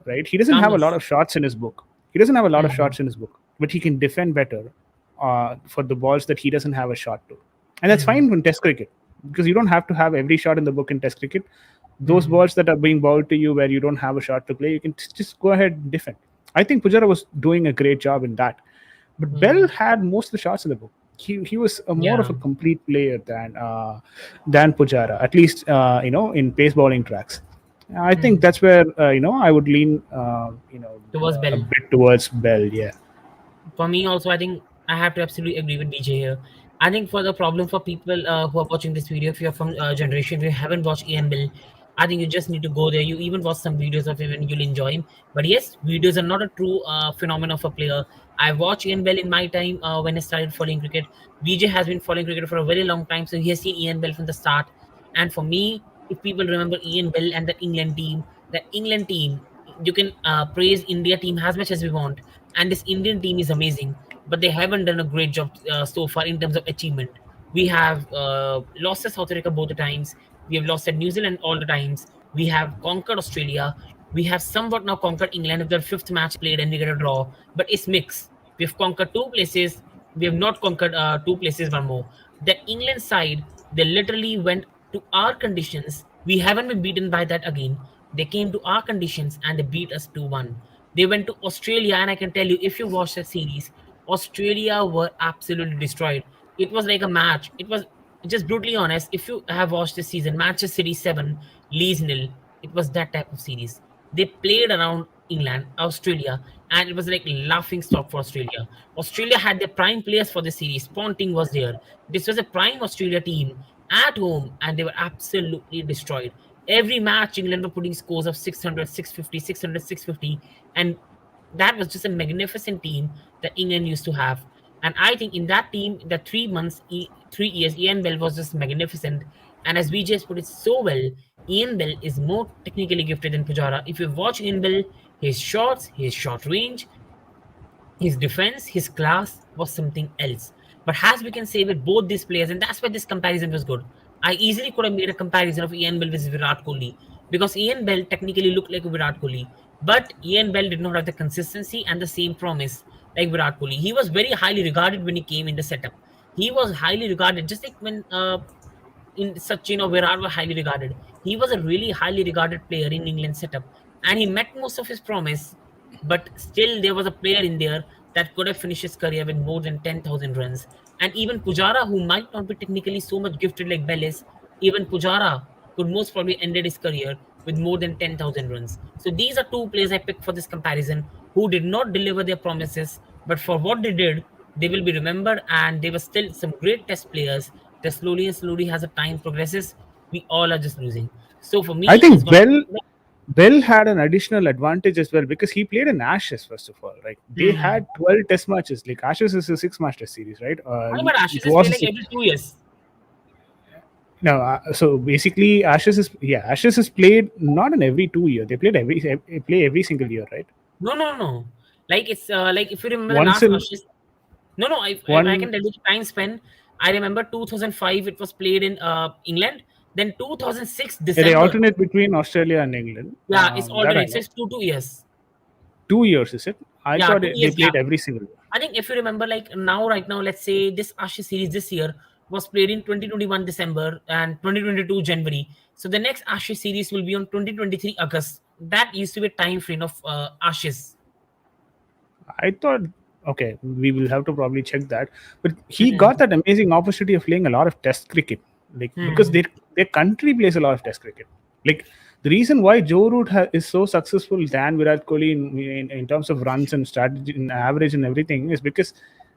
right? He doesn't have a lot Calmness. of shots in his book. He doesn't have a lot of Hmm. shots in his book, but he can defend better for the balls that he doesn't have a shot to. And that's Hmm. fine in Test cricket because you don't have to have every shot in the book in Test cricket. Those Hmm. balls that are being bowled to you where you don't have a shot to play, you can just go ahead and defend. I think Pujara was doing a great job in that. But Bell Hmm. had most of the shots in the book. He was a more of Yeah. a complete player than Pujara, at least in pace bowling tracks. I think Hmm. that's where I would lean Towards a Bell. bit towards Bell. Yeah. For me also, I think I have to absolutely agree with DJ here. I think for the problem for people who are watching this video, if you're from generation, if you haven't watched Ian Bill, I think you just need to go there. You even watch some videos of him and you'll enjoy him. But yes, videos are not a true phenomenon of a player. I watched Ian Bell in my time when I started following cricket. VJ has been following cricket for a very long time, so he has seen Ian Bell from the start. And for me, if people remember Ian Bell and the England team, you can praise India team as much as we want, and this Indian team is amazing, but they haven't done a great job so far in terms of achievement. We have lost to South Africa both the times. We have lost at New Zealand all the times. We have conquered Australia. We have somewhat now conquered England with their fifth match played and we get a draw, but it's mixed. We have conquered two places. We have not conquered two places, one more. The England side, they literally went to our conditions. We haven't been beaten by that again. They came to our conditions and they beat us 2-1. They went to Australia, and I can tell you, if you watch the series, Australia were absolutely destroyed. It was like a match. It was just brutally honest. If you have watched this season, Manchester City 7, Leeds nil. It was that type of series. They played around England, Australia, and it was like laughing stock for Australia. Australia had their prime players for the series. Ponting was there. This was a prime Australia team at home, and they were absolutely destroyed. Every match, England were putting scores of 600, 650, 600, 650, and that was just a magnificent team that England used to have. And I think in that team, the 3 months, 3 years, Ian Bell was just magnificent. And as VJ has put it so well, Ian Bell is more technically gifted than Pujara. If you watch Ian Bell, his shots, his short range, his defense, his class was something else. But as we can say with both these players, and that's why this comparison was good. I easily could have made a comparison of Ian Bell versus Virat Kohli because Ian Bell technically looked like a Virat Kohli, but Ian Bell did not have the consistency and the same promise like Virat Kohli. He was very highly regarded when he came in the setup. He was highly regarded, just like when in Sachin or Virat were highly regarded. He was a really highly regarded player in England setup, and he met most of his promise. But still, there was a player in there that could have finished his career with more than 10,000 runs. And even Pujara, who might not be technically so much gifted like Bell is, even Pujara could most probably ended his career with more than 10,000 runs. So these are two players I picked for this comparison who did not deliver their promises, but for what they did, they will be remembered, and they were still some great test players that slowly and slowly, as the time progresses, we all are just losing. So for I me, it's think gonna Bell had an additional advantage as well because he played in Ashes first of all. Like they hmm. had 12 Test matches. Like Ashes is a six-match Test series, right? I know, but Ashes It is was played a like every 2 years. no. So basically, Ashes is played not in every 2 year. They played they play every single year, right? No, no, no. Like it's like if you remember the Once last in Ashes. No, no. I one, can tell you the time span. I remember 2005. It was played in England. Then 2006 they December. alternate between Australia and England. Yeah, it's That I alternate. So know. it's 2 2 years. 2 years is it? I Yeah, thought two they years played gap. every single year. I think if you remember, like now, right now, let's say this Ashes series this year was played in 2021 December and 2022 January. So the next Ashes series will be on 2023 August. That used to be a time frame of Ashes. I thought, okay, we will have to probably check that. But he got Hmm. that amazing opportunity of playing a lot of Test cricket, like because Hmm. their country plays a lot of Test cricket. Like the reason why Joe Root is so successful than Virat Kohli in terms of runs and strategy and average and everything is because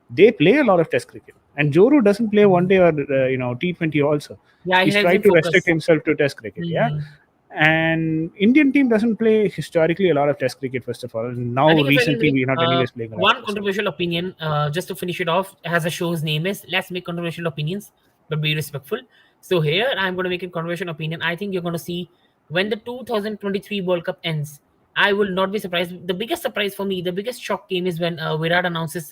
they play a lot of Test cricket. And Joe Root doesn't play one day or T20 also. Yeah, it He's helps tried in to restrict focus. himself to Test cricket. Yeah, Hmm. and Indian team doesn't play historically a lot of Test cricket. First of all, I now think if I can recently make we're not anyways playing a lot of one Test. controversial opinion, just to finish it off, as a show's name is, let's make controversial opinions, but be respectful. So here I'm going to make a controversial opinion. I think you're going to see when the 2023 World Cup ends. I will not be surprised. The biggest surprise for me, the biggest shock came is when Virat announces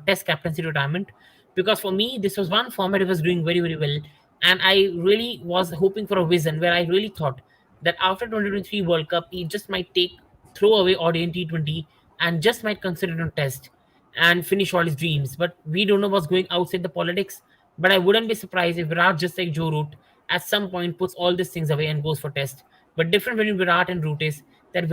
Test captaincy retirement, because for me this was one format it was doing very very well, and I really was hoping for a vision where I really thought that after 2023 World Cup he just might take throw away ODI 20 and just might consider it on test and finish all his dreams. But we don't know what's going outside the politics. But I wouldn't be surprised if Virat, just like Joe Root, at some point puts all these things away and goes for test. But different between Virat and Root is that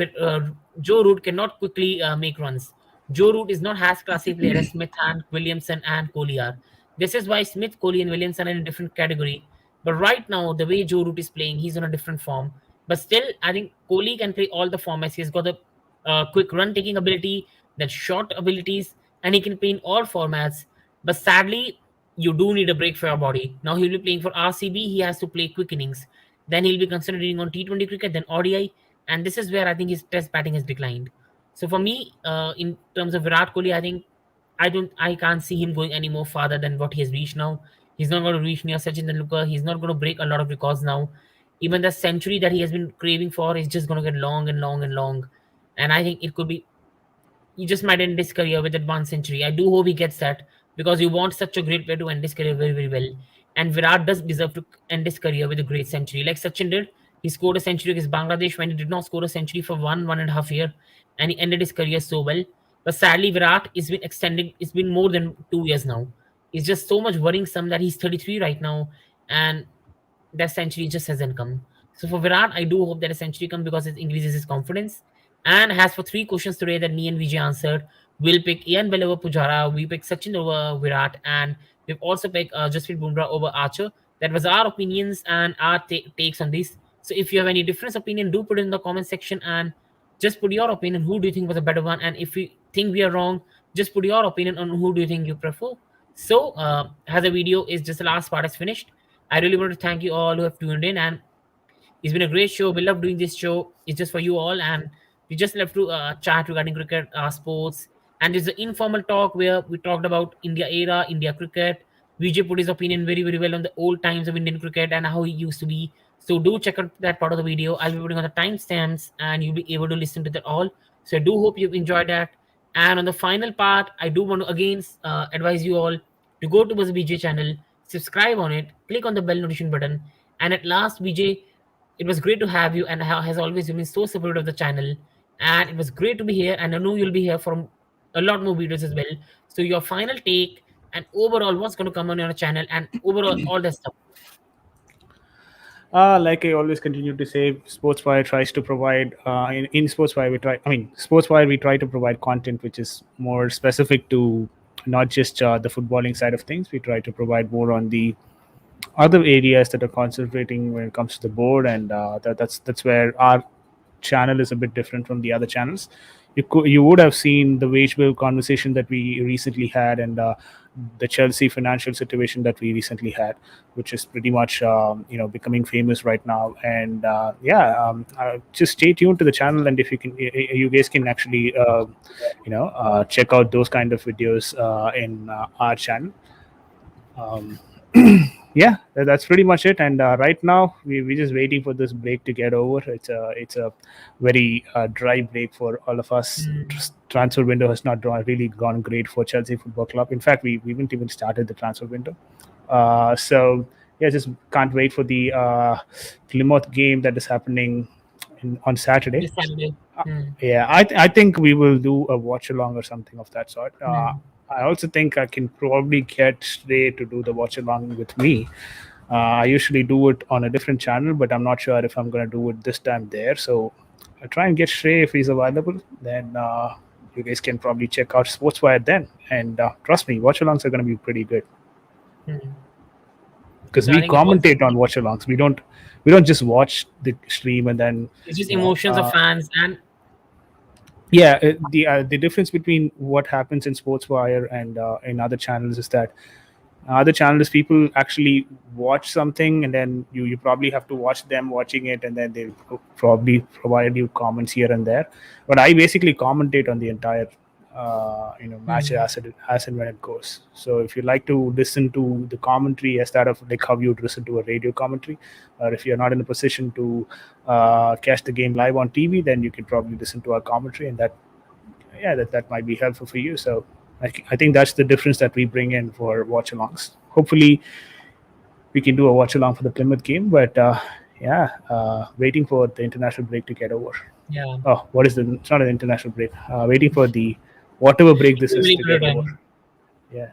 Joe Root cannot quickly make runs. Joe Root is not as classy player as Smith and Williamson and Kohli are. This is why Smith, Kohli, and Williamson are in a different category. But right now, the way Joe Root is playing, he's on a different form. But still, I think Kohli can play all the formats. He's got the quick run taking ability, that short abilities, and he can play in all formats. But sadly, you do need a break for your body. Now he'll be playing for RCB. He has to play quick innings. Then he'll be concentrating on T20 cricket, then ODI, and this is where I think his test batting has declined. So for me, in terms of Virat Kohli, I think I can't see him going any more farther than what he has reached now. He's not going to reach near Sachin Tendulkar. He's not going to break a lot of records now. Even the century that he has been craving for is just going to get long and long and long. And I think it could be he just might end his career with advanced century. I do hope he gets that because you want such a great player to end his career very, very well. And Virat does deserve to end his career with a great century. Like Sachin did, he scored a century against Bangladesh when he did not score a century for 1.5 year, and he ended his career so well. But sadly, Virat has been extended, it's been more than 2 years now. It's just so much worrisome that he's 33 right now, and that century just hasn't come. So for Virat, I do hope that a century comes because it increases his confidence. And as for three questions today that me and Vijay answered, we'll pick Ian Bell over Pujara, we pick Sachin over Virat, and we've also picked Jasprit Bumrah over Archer. That was our opinions and our takes on this. So if you have any different opinion, do put it in the comment section and just put your opinion. Who do you think was a better one? And if you think we are wrong, just put your opinion on who do you think you prefer. So as the video is just the last part is finished, I really want to thank you all who have tuned in, and it's been a great show. We love doing this show. It's just for you all, and we just love to chat regarding cricket, sports, and it's an informal talk where we talked about India era, India cricket. Vijay put his opinion very, very well on the old times of Indian cricket and how he used to be. So do check out that part of the video. I'll be putting on the timestamps, and you'll be able to listen to that all. So I do hope you've enjoyed that. And on the final part, I do want to again advise you all to go to the BJ channel, subscribe on it, click on the bell notification button, and at last, BJ, it was great to have you, and has always been so supportive of the channel. And it was great to be here, and I know you'll be here for a lot more videos as well. So your final take and overall, what's going to come on your channel, and overall all that stuff. Like I always continue to say, Sportswire tries to provide in Sportswire we try. I mean, Sportswire we try to provide content which is more specific to not just the footballing side of things. We try to provide more on the other areas that are concentrating when it comes to the board, and that's where our channel is a bit different from the other channels. You would have seen the wage bill conversation that we recently had, and the Chelsea financial situation that we recently had, which is pretty much becoming famous right now. And just stay tuned to the channel, and if you can, you guys can actually check out those kind of videos in our channel. Um, yeah, that's pretty much it. And right now we're just waiting for this break to get over. It's a very dry break for all of us. Mm. Transfer window has not really gone great for Chelsea Football Club. In fact, we haven't even started the transfer window. So yeah, just can't wait for the Plymouth game that is happening on Saturday. This Saturday. Mm. Yeah, I think we will do a watch along or something of that sort. Mm. I also think I can probably get Stray to do the watch along with me. I usually do it on a different channel, but I'm not sure if I'm going to do it this time there. So I'll try and get Stray if he's available. Then you guys can probably check out Sportswire then. And trust me, watch alongs are going to be pretty good Mm. because So I we think it was, commentate on watch alongs. We don't just watch the stream and then it's just you know, emotions of fans, and yeah, the difference between what happens in Sportswire and in other channels is that other channels people actually watch something, and then you probably have to watch them watching it, and then they probably provide you comments here and there. But I basically commentate on the entire match mm. as and when it goes. So if you like to listen to the commentary as that of like how you'd listen to a radio commentary, or if you're not in a position to catch the game live on TV, then you can probably listen to our commentary, and that might be helpful for you. So I think that's the difference that we bring in for watch alongs. Hopefully we can do a watch along for the Plymouth game, but waiting for the international break to get over. Yeah, Oh, what is the? It's not an international break. Waiting for the whatever break this is really to good get time. over. Yeah.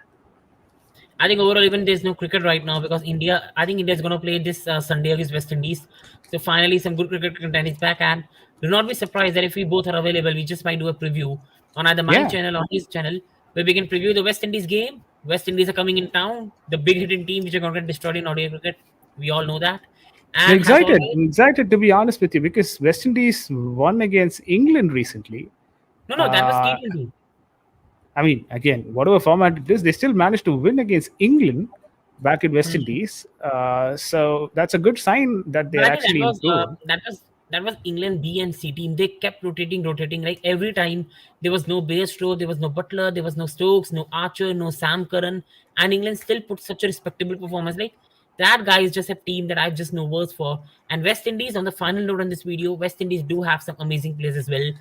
I think overall, even there's no cricket right now because India. I think India is going to play this Sunday against West Indies. So finally, some good cricket content is back, and do not be surprised that if we both are available, we just might do a preview on either my Yeah. channel or his channel, where we can preview the West Indies game. West Indies are coming in town, the big hitting team which are going to get destroyed in ODI cricket. We all know that, And has always Excited to be honest with you, because West Indies won against England recently. no, that was Uh, T20. I mean, again, whatever format it is, they still managed to win against England back in West Hmm. Indies. So that's a good sign that But they're I think actually improving. that was England B and C team. They kept rotating. Like every time there was no Bairstow, there was no Butler, there was no Stokes, no Archer, no Sam Curran, and England still put such a respectable performance. Like that guy is just a team that I've just no words for. And West Indies, on the final note on this video, West Indies do have some amazing players as well.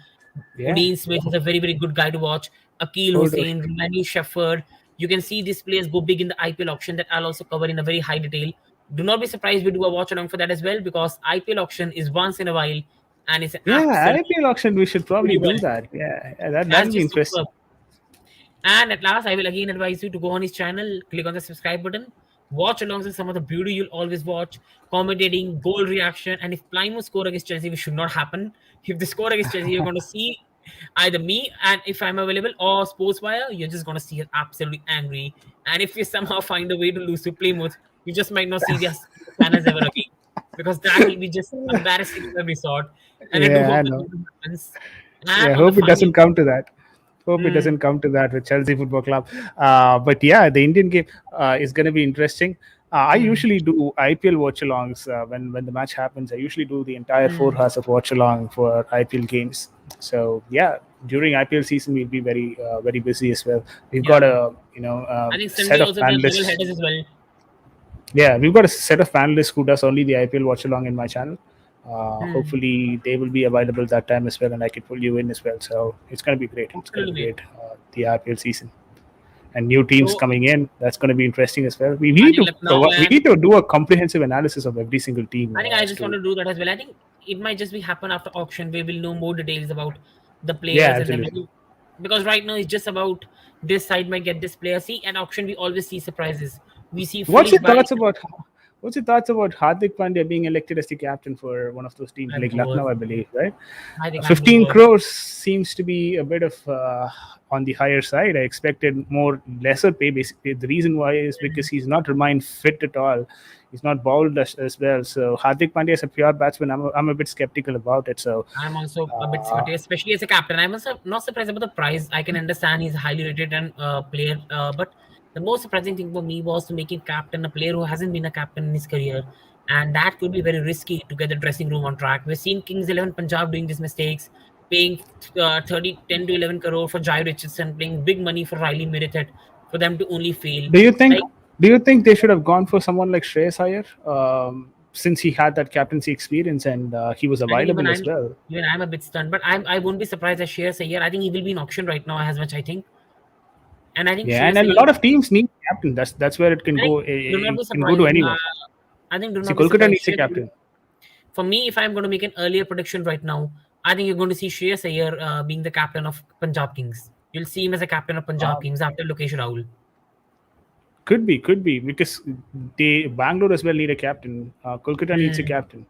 Yeah. Udean Smith is a very good guy to watch. Akil Oh, Hussain, Romani Shepherd. You can see these players go big in the IPL auction that I'll also cover in a very high detail. Do not be surprised we do a watch along for that as well, because IPL auction is once in a while and it's an yeah, absolute IPL auction, we should probably well. do that. Yeah, that'll That's be just interesting. superb. And at last, I will again advise you to go on his channel, click on the subscribe button, watch alongside some of the beauty you'll always watch, commentating, goal reaction, and if Plymouth score against Chelsea, which should not happen, if they score against Chelsea, you're going to see either me and if I'm available or Sportswire, you're just going to see us absolutely angry. And if you somehow find a way to lose to Plymouth, you just might not see the channels ever again, because that will be just embarrassing of every sort. And I do Yeah, hope I that know. nothing happens. And Yeah, on the hope it final, doesn't come to that. Hope it hmm, doesn't come to that with Chelsea Football Club. But yeah, the Indian game is going to be interesting. I hmm, usually do IPL watch-alongs when the match happens. I usually do the entire hmm, 4 hours of watch-along for IPL games. So yeah, during IPL season we'll be very busy as well. We've got yeah. a I think set Sunday of also does double panelists. headers as well. Yeah, we've got a set of panelists who does only the IPL watch along in my channel. Hmm. Hopefully, they will be available that time as well, and I can pull you in as well. So it's going to be great. It's going to Absolutely, be mate. great. The IPL season and new teams So coming in. That's going to be interesting as well. We I need think to Lucknow provide. We and need to do a comprehensive analysis of every single team I think I as just want to. to do that as well. I think it might just be happen after auction where we'll know more details about the Yeah, players and absolutely. everything. Because right now it's just about this side might get this player. See, at auction we always see surprises. We see What's freeze your buys. thoughts about? What's your thoughts about Hardik Pandya being elected as the captain for one of those teams I'm like over. Lucknow, I believe, right? I think I'm 15 over. crores seems to be a bit of on the higher side. I expected more lesser pay. Basically, the reason why is because he's not remained fit at all. He's not bowled as well. So Hardik Pandya is a pure batsman. I'm a bit skeptical about it. So I'm also a bit uh, skeptical, especially as a captain. I'm also not surprised about the price. I can understand he's a highly rated and player, but the most surprising thing for me was to make him captain a player who hasn't been a captain in his career, and that could be very risky to get the dressing room on track. We've seen Kings 11 Punjab doing these mistakes, paying 10 to 11 crore for Jai Richardson, paying big money for Riley Meritet for them to only fail. do you think Like do you think they should have gone for someone like Shreyas Iyer, since he had that captaincy experience and he was I think available as well? even I'm a bit stunned, but I won't be surprised as Shreyas Iyer. I think he will be in auction right now, as much I think. And I think Yeah, Shreyas and a Iyer, lot of teams need captain. That's where it can I think go. do not be It can go to surprised. anyone. I think do See, not be Kolkata surprised. needs a captain. For me, if I'm going to make an earlier prediction right now, I think you're going to see Shreyas Iyer being the captain of Punjab Kings. You'll see him as a captain of Punjab Wow. Kings after Lokesh Rahul. Could be because they Bangalore as well need a captain. Kolkata needs a Hmm. captain.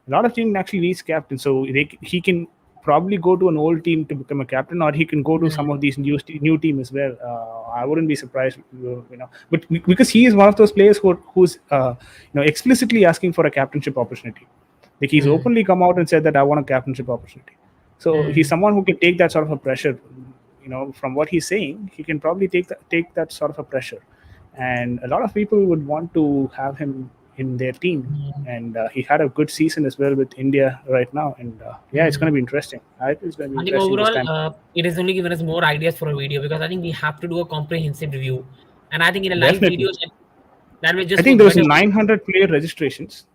A lot of teams actually needs captain, so he can probably go to an old team to become a captain, or he can go to some Hmm. of these new team as well. I wouldn't be surprised, but because he is one of those players who's explicitly asking for a captainship opportunity. Like he's Hmm. openly come out and said that I want a captainship opportunity. So he's Hmm. someone who can take that sort of a pressure. From what he's saying, he can probably take that sort of a pressure, and a lot of people would want to have him in their team. Hmm. And he had a good season as well with India right now, and yeah, it's Hmm. going to be interesting. I think it's going to be I think interesting this overall, time. it has only given us more ideas for a video because I think we have to do a comprehensive review. And I think in a live video, Definitely. that will I just think work there was better. 900 player registrations.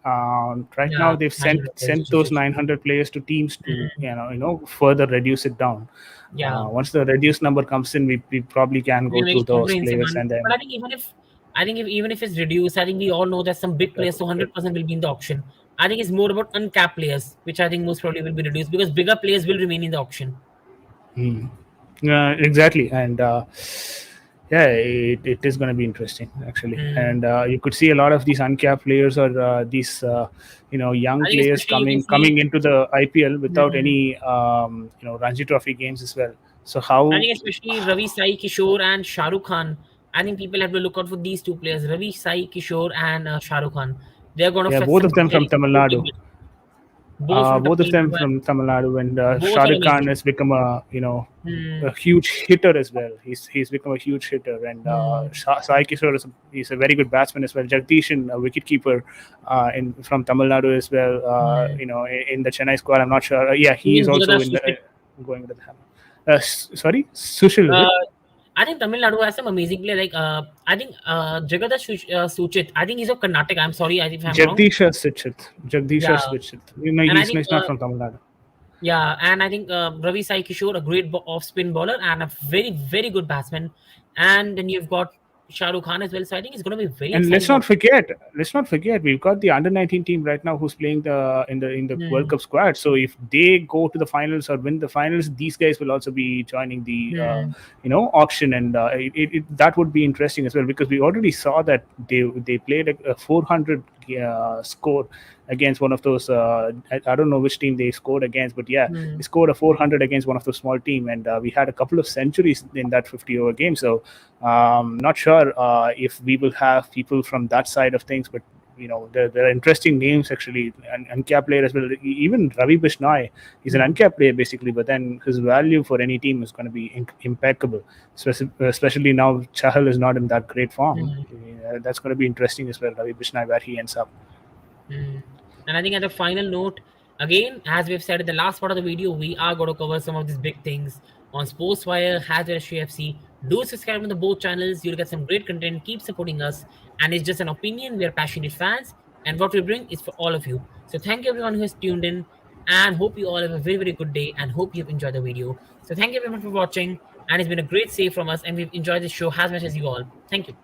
Right now, Yeah, they've sent 900 sent those registration. 900 players to teams to Hmm. further reduce it down. Yeah. Once the reduced number comes in, we probably can We go make through it those comprehensive players one. and But then I think even if it's reduced, I think we all know that some big players, so 100% will be in the auction. I think it's more about uncapped players, which I think most probably will be reduced because bigger players will remain in the auction. exactly. And yeah, it is going to be interesting actually. Hmm. And you could see a lot of these uncapped players or these young I think players especially you can coming see. into the IPL without Hmm. any Ranji Trophy games as well. So I how think especially Ravi Sai Kishore and Shah Rukh Khan. I think people have to look out for these two players, Ravi Sai Kishore and Shah Rukh Khan. They're going to Yeah, fetch both some of them from very Tamil good Nadu. teammates. Both from Both of Tamil them Nadu, and from Tamil Nadu, and both Shah are Rukh Khan amazing. has become Hmm. a huge hitter as well. He's become a huge hitter, and Hmm. Sai Kishore is a very good batsman as well. Jagdish, a wicketkeeper, in from Tamil Nadu as well. Hmm. In the Chennai squad, I'm not sure. Yeah, You he is mean also Jagadash in the Sushil? going into the hammer. Sorry, Sushil, is Uh, it? I think Tamil Nadu has some amazing play. Like I think Jagadash Suchit. I think he's of Karnataka. I'm sorry if I'm wrong. Jagdish Suchit. Jagdish Yeah, Suchit. You know, and I think he's not from Tamil Nadu. yeah, and I think Ravi Sai Kishore, a great off spin bowler and a very good batsman. And then you've got Shah Rukh Khan as well. So I think it's going to be very And exciting. Of let's not forget, we've got the under 19 team right now who's playing in the World hmm, Cup squad. So if they go to the finals or win the finals, these guys will also be joining the hmm, auction, and that would be interesting as well, because we already saw that they played a 400 score against one of those. I don't know which team they scored against, but yeah, hmm, they scored a 400 against one of those small team, and we had a couple of centuries in that 50-over game. So not sure if we will have people from that side of things, but there are interesting names actually, and uncap player as well. Even Ravi Bishnoi is an hmm, uncap player basically, but then his value for any team is going to be impeccable. Especially now Chahal is not in that great form. hmm, That's going to be interesting as well. Ravi Bishnoi, where he ends up. hmm. And I think at the final note, again, as we've said in the last part of the video, we are going to cover some of these big things on Sportswire, as well as UFC. Do subscribe to the both channels. You'll get some great content. Keep supporting us. And it's just an opinion. We are passionate fans. And what we bring is for all of you. So thank you everyone who has tuned in. And hope you all have a very good day. And hope you've enjoyed the video. So thank you everyone for watching. And it's been a great save from us. And we've enjoyed this show as much as you all. Thank you.